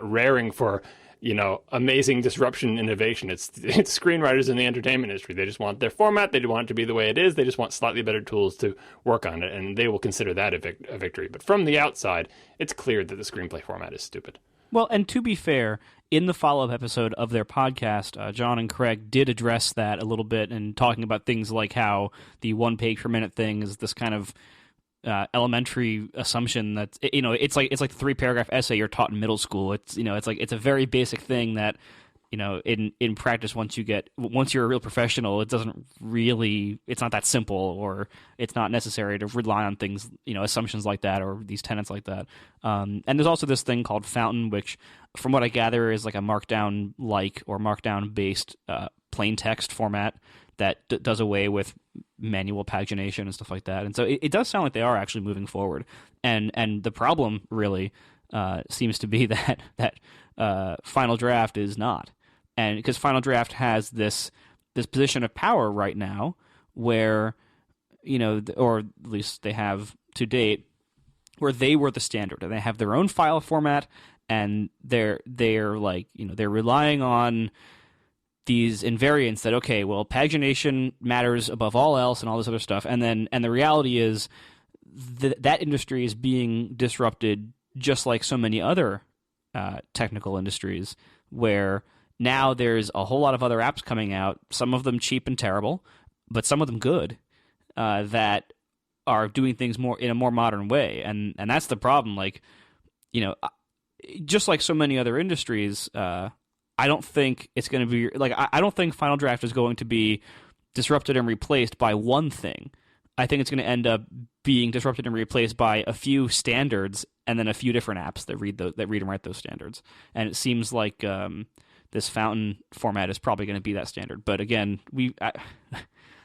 raring for amazing disruption and innovation. It's screenwriters in the entertainment industry. They just want their format. They want it to be the way it is. They just want slightly better tools to work on it, and they will consider that a victory. But from the outside, it's clear that the screenplay format is stupid. Well, and to be fair, in the follow-up episode of their podcast, John and Craig did address that a little bit and talking about things like how the 1 page per minute thing is this kind of elementary assumption that it's like the 3-paragraph essay you're taught in middle school. It's it's a very basic thing that in practice once you're a real professional, it's not that simple, or it's not necessary to rely on things assumptions like that or these tenets like that. And there's also this thing called Fountain, which from what I gather is like a markdown or markdown based plain text format that does away with manual pagination and stuff like that. And so it does sound like they are actually moving forward. And the problem really seems to be that Final Draft is not. And because Final Draft has this position of power right now where, or at least they have to date, where they were the standard and they have their own file format, and they're relying on these invariants that, okay, well, pagination matters above all else and all this other stuff. And the reality is that industry is being disrupted just like so many other technical industries, where now there's a whole lot of other apps coming out, some of them cheap and terrible, but some of them good, that are doing things in a more modern way. And that's the problem. Like, just like so many other industries, I don't think it's going to be like, I don't think Final Draft is going to be disrupted and replaced by one thing. I think it's going to end up being disrupted and replaced by a few standards and then a few different apps that read and write those standards. And it seems like this Fountain format is probably going to be that standard. But again, I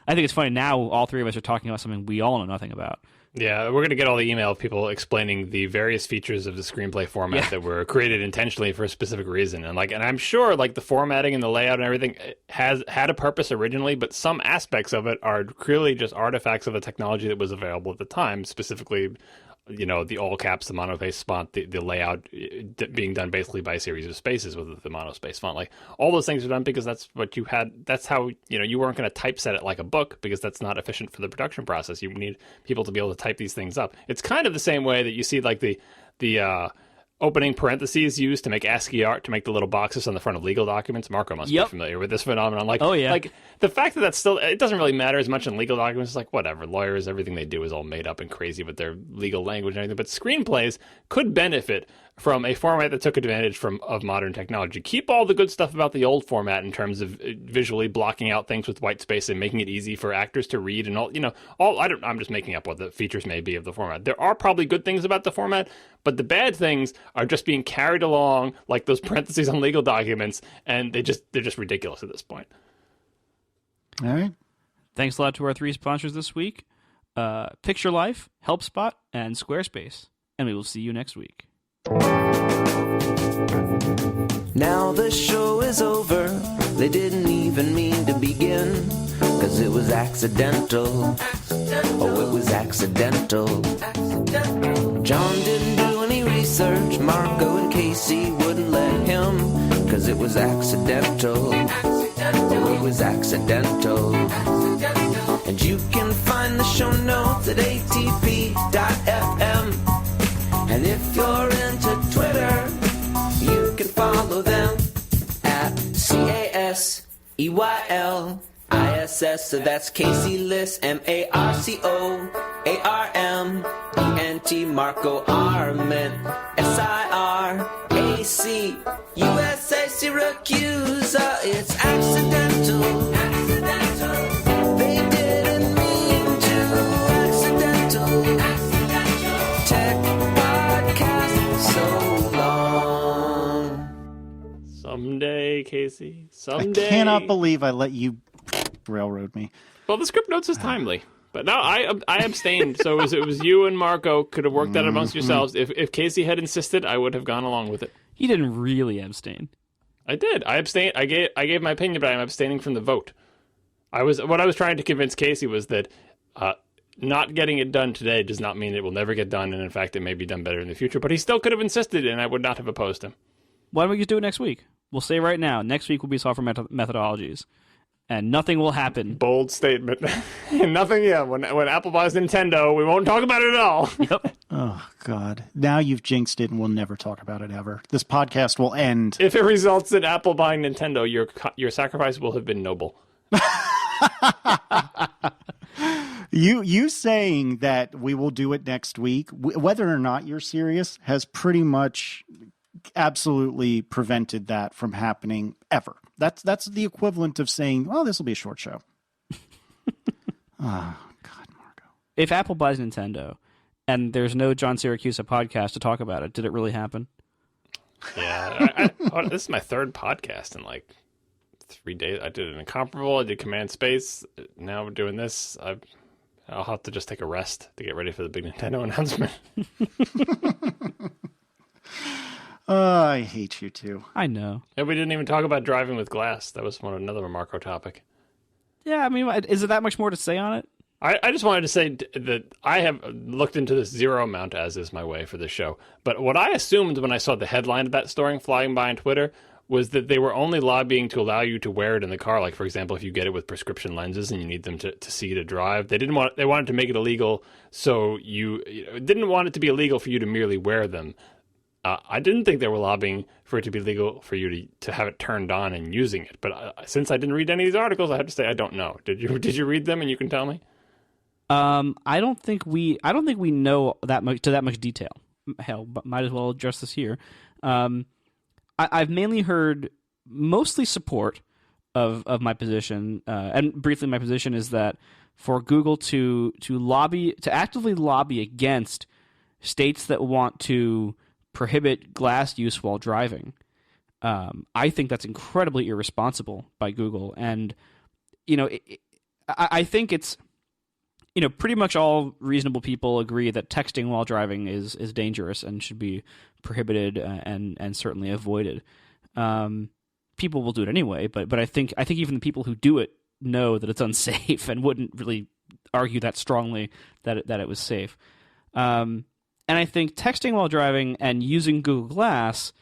think it's funny now all three of us are talking about something we all know nothing about. Yeah, we're going to get all the email of people explaining the various features of the screenplay format that were created intentionally for a specific reason. And I'm sure the formatting and the layout and everything has had a purpose originally, but some aspects of it are clearly just artifacts of the technology that was available at the time, specifically the all caps, the monospace font, the layout being done basically by a series of spaces with the monospace font. Like, all those things are done because that's what you had. That's how, you weren't going to typeset it like a book, because that's not efficient for the production process. You need people to be able to type these things up. It's kind of the same way that you see the opening parentheses used to make ASCII art, to make the little boxes on the front of legal documents. Marco must be familiar with this phenomenon. Oh, yeah. Like, the fact that that's still, it doesn't really matter as much in legal documents. It's like, whatever, lawyers, everything they do is all made up and crazy with their legal language and everything. But screenplays could benefit from a format that took advantage of modern technology. Keep all the good stuff about the old format in terms of visually blocking out things with white space and making it easy for actors to read and all. I'm just making up what the features may be of the format. There are probably good things about the format, but the bad things are just being carried along like those parentheses on legal documents, and they're just ridiculous at this point. All right. Thanks a lot to our three sponsors this week: Picture Life, HelpSpot, and Squarespace. And we will see you next week. Now the show is over. They didn't even mean to begin, 'cause it was accidental. Oh, it was accidental. John didn't do any research. Marco and Casey wouldn't let him, 'cause it was accidental. Oh, it was accidental. And you can find the show notes at atp.fm. And if you're into Twitter, you can follow them at CASEYLISS. So that's Casey Liss, MARCOARMENT, Marco Arment, SIRAC, USA, Syracuse. It's accidental. They didn't mean to. Accidental. Tech podcast so long. Someday, Casey. Someday. I cannot believe I let you railroad me. Well, the script notes is timely. But no, I abstained. So it was you and Marco could have worked that amongst yourselves. If Casey had insisted, I would have gone along with it. He didn't really abstain. I did. I abstained. I gave my opinion, but I'm abstaining from the vote. What I was trying to convince Casey was that not getting it done today does not mean it will never get done, and in fact, it may be done better in the future. But he still could have insisted, and I would not have opposed him. Why don't we just do it next week? We'll say right now, next week will be software methodologies, and nothing will happen. Bold statement. Nothing. Yeah. When Apple buys Nintendo, we won't talk about it at all. Yep. Oh, God. Now you've jinxed it, and we'll never talk about it ever. This podcast will end. If it results in Apple buying Nintendo, your sacrifice will have been noble. You saying that we will do it next week, whether or not you're serious, has pretty much absolutely prevented that from happening ever. That's the equivalent of saying, "Well, this will be a short show." Oh, God, Marco. If Apple buys Nintendo and there's no John Siracusa podcast to talk about it, did it really happen? Yeah. This is my third podcast in like 3 days. I did an Incomparable. I did Command Space. Now we're doing this. I'll have to just take a rest to get ready for the big Nintendo announcement. I hate you too. I know. And we didn't even talk about driving with glass. That was another Marco topic. Yeah, I mean, is there that much more to say on it? I just wanted to say that I have looked into this zero amount, as is my way for this show. But what I assumed when I saw the headline of that story flying by on Twitter was that they were only lobbying to allow you to wear it in the car. Like, for example, if you get it with prescription lenses and you need them to see to drive. They wanted to make it illegal, so you didn't want it to be illegal for you to merely wear them. I didn't think they were lobbying for it to be legal for you to have it turned on and using it. But since I didn't read any of these articles, I have to say I don't know. Did you read them and you can tell me? I don't think we know that much detail. Hell, but might as well address this here. I've mainly heard mostly support of my position, and briefly, my position is that for Google to actively lobby against states that want to prohibit glass use while driving, I think that's incredibly irresponsible by Google. And I think it's pretty much all reasonable people agree that texting while driving is dangerous and should be prohibited and certainly avoided. People will do it anyway, but I think even the people who do it know that it's unsafe and wouldn't really argue that strongly that it was safe. And I think texting while driving and using Google Glass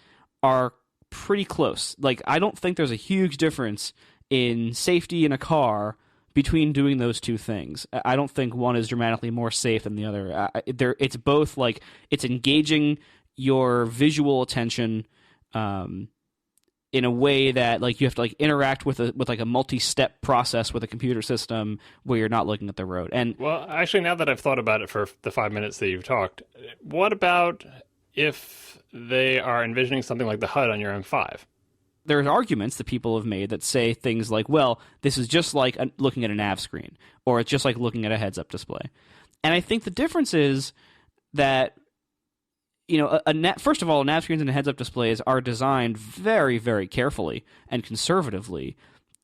are pretty close. Like, I don't think there's a huge difference in safety in a car between doing those two things. I don't think one is dramatically more safe than the other. It's both, like, it's engaging your visual attention in a way that, like, you have to, like, interact with a multi-step process with a computer system where you're not looking at the road. And well, actually, now that I've thought about it for the 5 minutes that you've talked, what about if they are envisioning something like the HUD on your M5? There's arguments that people have made that say things like, well, this is just like looking at a nav screen, or it's just like looking at a heads-up display. And I think the difference is that, first of all, nav screens and heads-up displays are designed very, very carefully and conservatively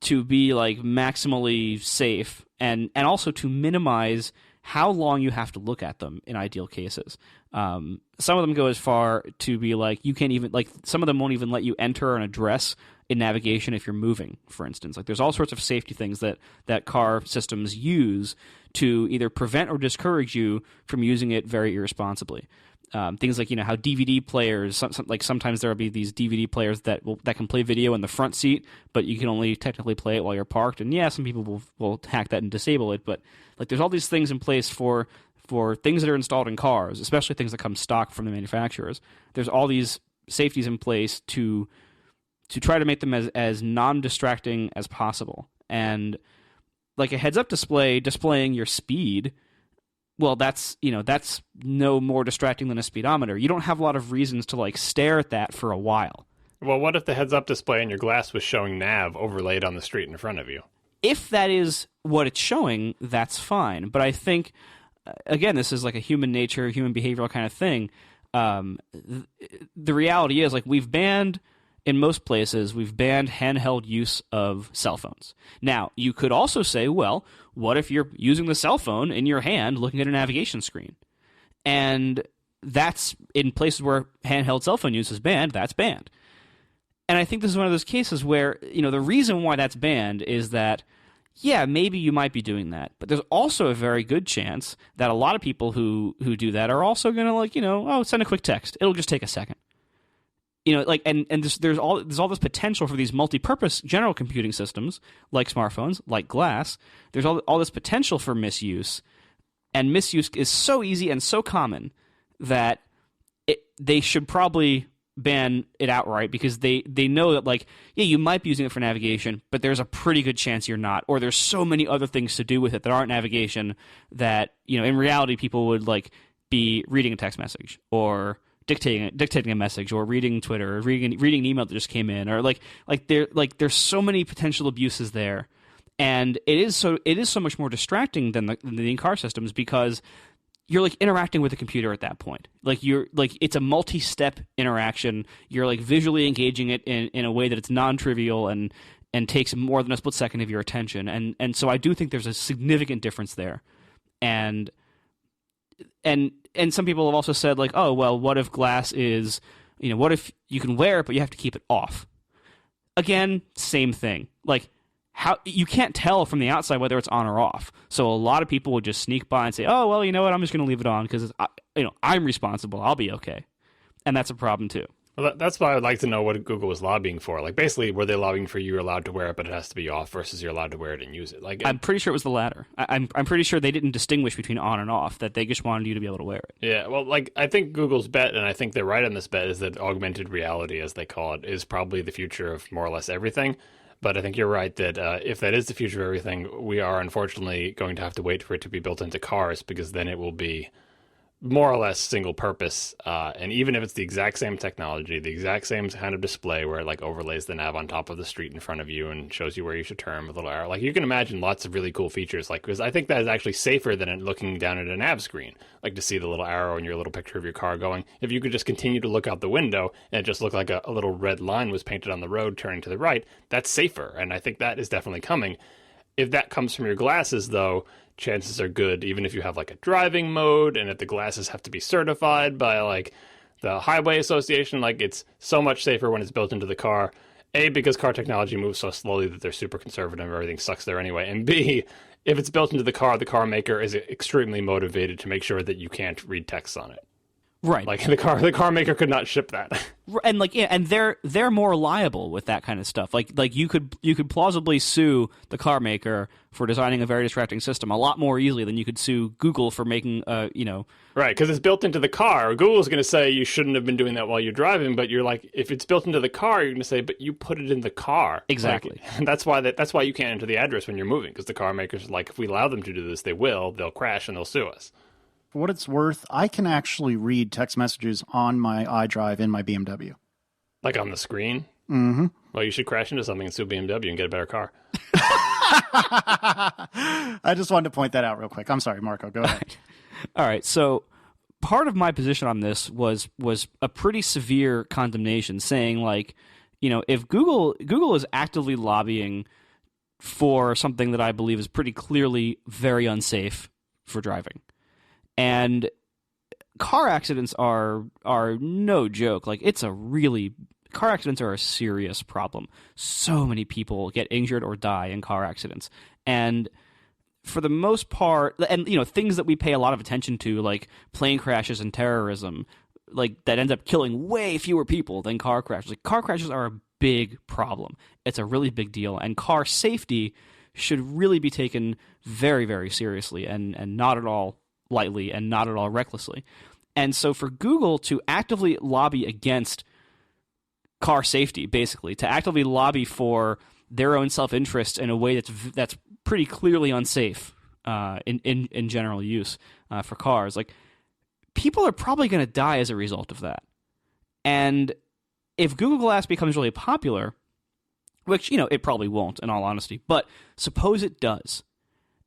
to be, like, maximally safe and also to minimize how long you have to look at them in ideal cases. Some of them go as far to be like, you can't even, like, some of them won't even let you enter an address in navigation if you're moving, for instance. Like, there's all sorts of safety things that car systems use to either prevent or discourage you from using it very irresponsibly. Things like, how DVD players, sometimes there will be these DVD players that can play video in the front seat, but you can only technically play it while you're parked. And yeah, some people will hack that and disable it, but, like, there's all these things in place for things that are installed in cars, especially things that come stock from the manufacturers. There's all these safeties in place to try to make them as non-distracting as possible. And, like, a heads-up display displaying your speed, well, that's no more distracting than a speedometer. You don't have a lot of reasons to, like, stare at that for a while. Well, what if the heads-up display in your glass was showing nav overlaid on the street in front of you? If that is what it's showing, that's fine. But I think, again, this is like a human nature, human behavioral kind of thing. The reality is, like, in most places, we've banned handheld use of cell phones. Now, you could also say, well, what if you're using the cell phone in your hand looking at a navigation screen? And that's, in places where handheld cell phone use is banned, that's banned. And I think this is one of those cases where, the reason why that's banned is that, yeah, maybe you might be doing that, but there's also a very good chance that a lot of people who do that are also going to, like, send a quick text. It'll just take a second. like and there's all this potential for these multi-purpose general computing systems like smartphones, like glass. There's all this potential for misuse, and misuse is so easy and so common that they should probably ban it outright, because they know that, like, yeah, you might be using it for navigation, but there's a pretty good chance you're not, or there's so many other things to do with it that aren't navigation that, in reality people would like be reading a text message or dictating a message or reading Twitter or reading an email that just came in, or there's so many potential abuses there, and it is so much more distracting than the in-car systems, because you're like interacting with a computer at that point. Like you're like, it's a multi-step interaction. You're like visually engaging it in a way that it's non-trivial and takes more than a split second of your attention. And so I do think there's a significant difference there. And some people have also said, like, oh, well, what if glass is, what if you can wear it but you have to keep it off? Again, same thing. Like, how you can't tell from the outside whether it's on or off. So a lot of people would just sneak by and say, "Oh, well, you know what? I'm just going to leave it on because I'm responsible. I'll be okay." And that's a problem too. Well, that's why I'd like to know what Google was lobbying for. Like, basically, were they lobbying for you're allowed to wear it, but it has to be off, versus you're allowed to wear it and use it? Like, I'm pretty sure it was the latter. I'm pretty sure they didn't distinguish between on and off. That they just wanted you to be able to wear it. Yeah, well, like, I think Google's bet, and I think they're right on this bet, is that augmented reality, as they call it, is probably the future of more or less everything. But I think you're right that if that is the future of everything, we are unfortunately going to have to wait for it to be built into cars, because then it will be more or less single purpose. And even if it's the exact same technology, the exact same kind of display where it like overlays the nav on top of the street in front of you and shows you where you should turn with a little arrow, like you can imagine lots of really cool features. Like, because I think that is actually safer than looking down at a nav screen, like to see the little arrow and your little picture of your car going. If you could just continue to look out the window and it just looked like a little red line was painted on the road turning to the right, that's safer. And I think that is definitely coming. If that comes from your glasses, though, chances are good, even if you have like a driving mode and if the glasses have to be certified by like the Highway Association, like it's so much safer when it's built into the car. A, because car technology moves so slowly that they're super conservative, everything sucks there anyway. And B, if it's built into the car maker is extremely motivated to make sure that you can't read text on it. Right. Like the car maker could not ship that. And like, yeah, and they're more liable with that kind of stuff. Like you could plausibly sue the car maker for designing a very distracting system a lot more easily than you could sue Google for making Right, because it's built into the car. Google's going to say you shouldn't have been doing that while you're driving, but you're like, if it's built into the car, you're going to say, but you put it in the car. Exactly. Like, that's why you can't enter the address when you're moving, because the car makers are like, if we allow them to do this, they'll crash and they'll sue us. For what it's worth, I can actually read text messages on my iDrive in my BMW. Like on the screen? Mm-hmm. Well, you should crash into something and sue BMW and get a better car. I just wanted to point that out real quick. I'm sorry, Marco. Go ahead. All right. So part of my position on this was a pretty severe condemnation, saying like, if Google is actively lobbying for something that I believe is pretty clearly very unsafe for driving. And car accidents are no joke. Like, car accidents are a serious problem. So many people get injured or die in car accidents. And for the most part, and things that we pay a lot of attention to, like plane crashes and terrorism, like that ends up killing way fewer people than car crashes. Like, car crashes are a big problem. It's a really big deal. And car safety should really be taken very, very seriously and not at all lightly and not at all recklessly. And so for Google to actively lobby against car safety, basically, to actively lobby for their own self-interest in a way that's pretty clearly unsafe in general use for cars, like, people are probably going to die as a result of that. And if Google Glass becomes really popular, which, it probably won't, in all honesty, but suppose it does,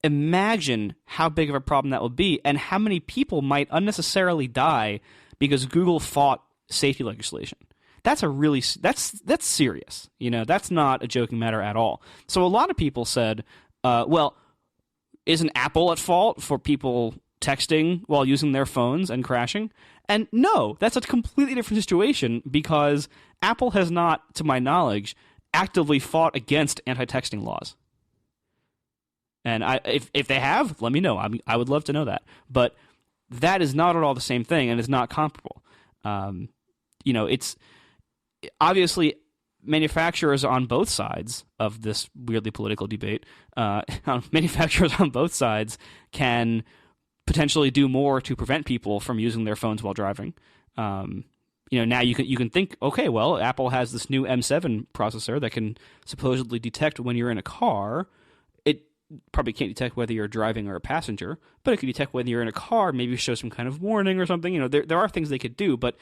imagine how big of a problem that would be and how many people might unnecessarily die because Google fought safety legislation. That's serious. That's not a joking matter at all. So a lot of people said, well, isn't Apple at fault for people texting while using their phones and crashing? And no, that's a completely different situation, because Apple has not, to my knowledge, actively fought against anti-texting laws. And if they have, let me know. I would love to know that. But that is not at all the same thing, and it's not comparable. obviously, manufacturers on both sides of this weirdly political debate, manufacturers on both sides can potentially do more to prevent people from using their phones while driving. Now you can think, okay, well, Apple has this new M7 processor that can supposedly detect when you're in a car. It probably can't detect whether you're driving or a passenger, but it can detect whether you're in a car, maybe show some kind of warning or something. There are things they could do, but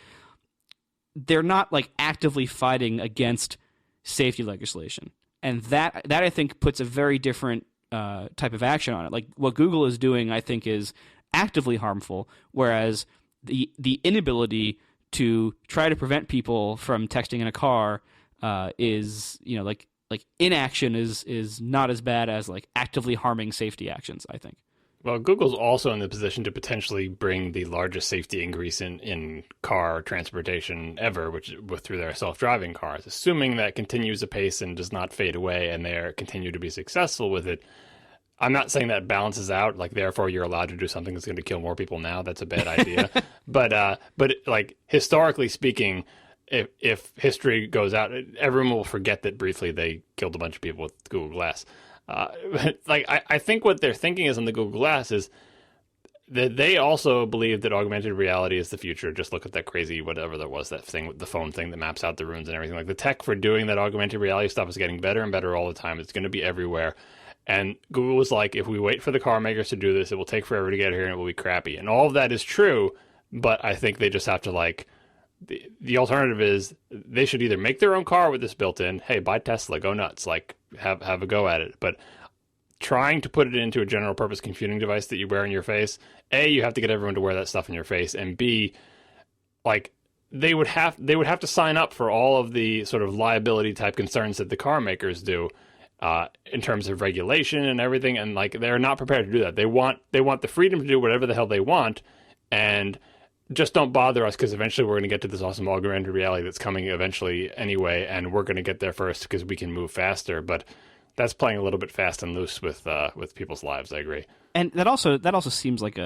they're not like actively fighting against safety legislation. And that I think puts a very different type of action on it. Like what Google is doing, I think, is actively harmful, whereas the inability to try to prevent people from texting in a car is, like inaction is not as bad as like actively harming safety actions, I think. Well, Google's also in the position to potentially bring the largest safety increase in car transportation ever, through their self-driving cars. Assuming that continues apace and does not fade away, and they continue to be successful with it. I'm not saying that balances out, like therefore you're allowed to do something that's going to kill more people now. That's a bad idea. but like historically speaking, if history goes out, everyone will forget that briefly they killed a bunch of people with Google Glass. I think what they're thinking is on the Google Glass is that they also believe that augmented reality is the future. Just look at that crazy whatever there was, that thing with the phone thing that maps out the rooms and everything. Like the tech for doing that augmented reality stuff is getting better and better all the time. It's going to be everywhere. And Google was like, if we wait for the car makers to do this, it will take forever to get here and it will be crappy. And all of that is true, but I think they just have to the alternative is they should either make their own car with this built in. Hey, buy Tesla, go nuts, have a go at it. But trying to put it into a general purpose computing device that you wear in your face, A, you have to get everyone to wear that stuff in your face, and B, they would have to sign up for all of the sort of liability type concerns that the car makers do in terms of regulation and everything, and they're not prepared to do that. They want the freedom to do whatever the hell they want, and just don't bother us because eventually we're going to get to this awesome augmented reality that's coming eventually anyway, and we're going to get there first because we can move faster. But that's playing a little bit fast and loose with people's lives. I agree. And that also seems like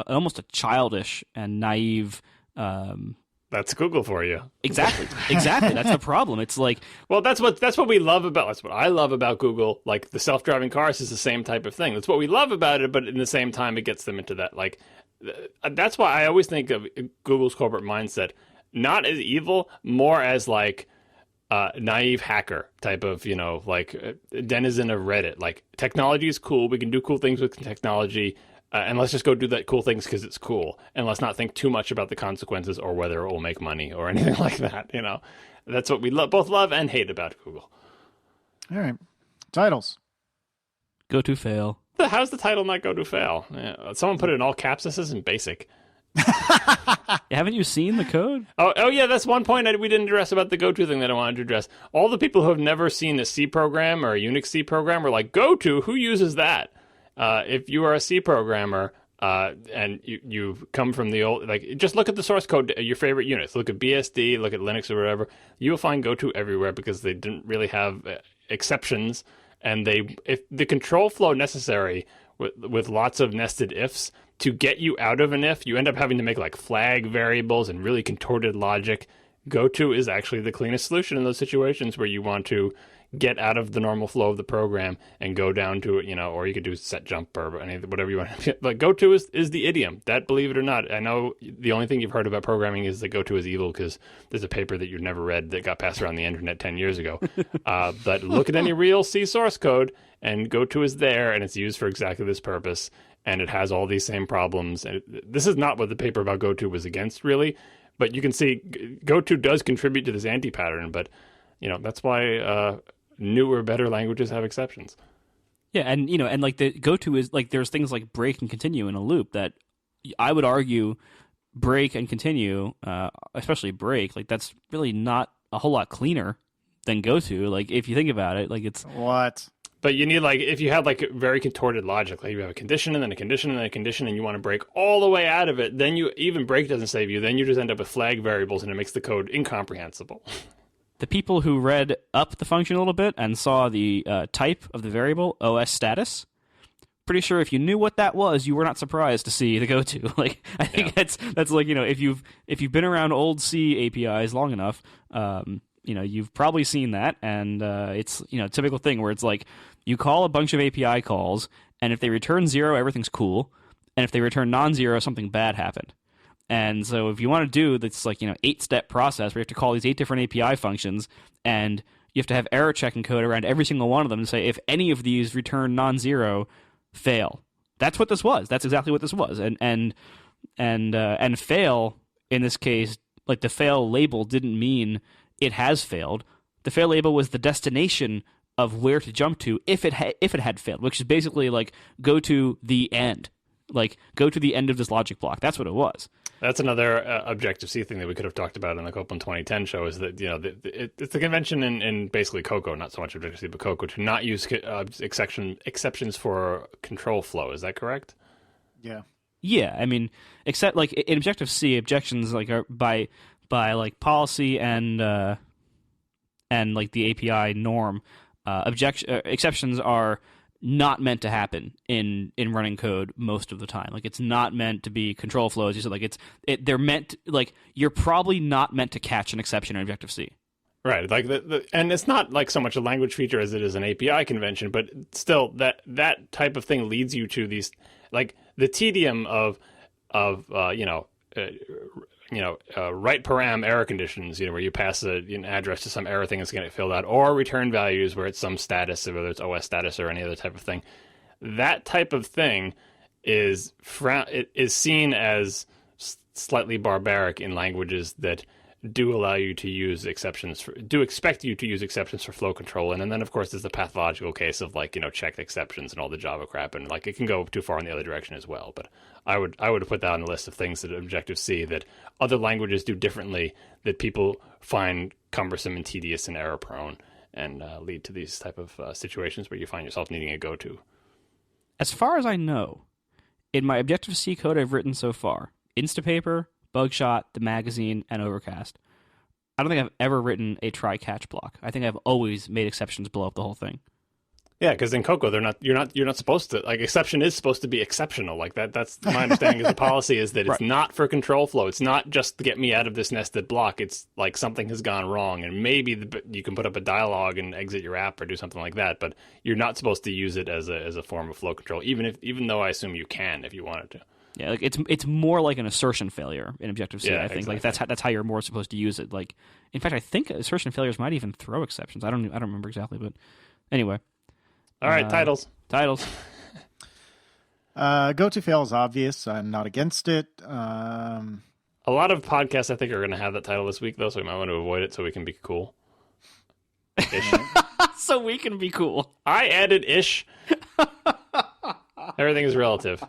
almost a childish and naive. That's Google for you. Exactly. That's the problem. It's like, well, that's what we love about. That's what I love about Google. Like the self-driving cars is the same type of thing. That's what we love about it, but in the same time, it gets them into that that's why I always think of Google's corporate mindset not as evil, more as naive hacker type of, denizen of Reddit. Technology is cool. We can do cool things with technology, and let's just go do that cool things because it's cool, and let's not think too much about the consequences or whether it will make money or anything like that. That's what we both love and hate about Google. All right, titles. Go to fail. How's the title not go to fail? Yeah, someone put it in all caps. This isn't basic. Haven't you seen the code? Oh yeah, that's one point we didn't address about the goto thing that I wanted to address. All the people who have never seen a C program or a Unix C program were like, goto, who uses that? If you are a C programmer and you come from the old, just look at the source code, your favorite Unix. Look at BSD, look at Linux or whatever. You will find goto everywhere because they didn't really have exceptions. And if the control flow necessary with lots of nested ifs to get you out of an if, you end up having to make flag variables and really contorted logic. Goto is actually the cleanest solution in those situations where you want to get out of the normal flow of the program and go down to it, or you could do set jump or whatever you want. Goto is the idiom. That, believe it or not, I know the only thing you've heard about programming is that Goto is evil because there's a paper that you've never read that got passed around the internet 10 years ago. But look at any real C source code, and Goto is there, and it's used for exactly this purpose, and it has all these same problems. And this is not what the paper about Goto was against, really, but you can see Goto does contribute to this anti-pattern, but that's why newer, better languages have exceptions. Yeah, and the goto is there's things like break and continue in a loop that I would argue break and continue, especially break, that's really not a whole lot cleaner than goto. If you think about it, it's what. But you need if you have very contorted logic, you have a condition and then a condition and then a condition, and you want to break all the way out of it, then even break doesn't save you. Then you just end up with flag variables, and it makes the code incomprehensible. The people who read up the function a little bit and saw the type of the variable, OS status, pretty sure if you knew what that was, you were not surprised to see the goto. Like, I think that's like, if you've been around old C APIs long enough, you've probably seen that, and it's a typical thing where it's like you call a bunch of API calls, and if they return 0, everything's cool, and if they return non-zero, something bad happened. And so if you want to do this 8-step process where you have to call these 8 different API functions, and you have to have error checking code around every single one of them to say if any of these return non-zero, fail. That's what this was. That's exactly what this was. And fail in this case, like the fail label didn't mean it has failed. The fail label was the destination of where to jump to if it had failed, which is basically like go to the end. Like, go to the end of this logic block. That's what it was. That's another Objective-C thing that we could have talked about in the Copeland 2010 show, is that, it's the convention in basically Cocoa, not so much Objective-C, but Cocoa, to not use exceptions for control flow. Is that correct? Yeah. Yeah, I mean, except like in Objective-C, objections like are by like policy and like the API norm, exceptions are not meant to happen in running code most of the time. Like, it's not meant to be control flows. You said, like, they're meant like, you're probably not meant to catch an exception in Objective-C. Right, like and it's not like so much a language feature as it is an API convention, but still that type of thing leads you to these, like, the tedium of write param error conditions, where you pass an address to some error thing that's going to get filled out, or return values where it's some status, whether it's OS status or any other type of thing. That type of thing is seen as slightly barbaric in languages that do allow you to use exceptions, do expect you to use exceptions for flow control. And then, of course, there's the pathological case of, like, checked exceptions and all the Java crap. And, like, it can go too far in the other direction as well. But I would put that on the list of things that Objective-C that other languages do differently, that people find cumbersome and tedious and error prone, and lead to these type of situations where you find yourself needing a go-to. As far as I know, in my Objective-C code I've written so far, Instapaper, Bugshot, the magazine, and Overcast, I don't think I've ever written a try-catch block. I think I've always made exceptions blow up the whole thing. Yeah, because in Cocoa, you're not supposed to, like, exception is supposed to be exceptional. Like, that's my understanding of the policy, is that it's not for control flow. It's not just to get me out of this nested block. It's like something has gone wrong, and maybe you can put up a dialogue and exit your app or do something like that, but you're not supposed to use it as a form of flow control, even though I assume you can if you wanted to. Yeah, like it's more like an assertion failure in Objective-C. Yeah, I think exactly. like that's how you're more supposed to use it. Like, in fact, I think assertion failures might even throw exceptions. I don't remember exactly, but anyway. All right, titles. Go-to fail is obvious. I'm not against it. A lot of podcasts, I think, are going to have that title this week, though, so we might want to avoid it so we can be cool. Ish. So we can be cool. I added ish. Everything is relative.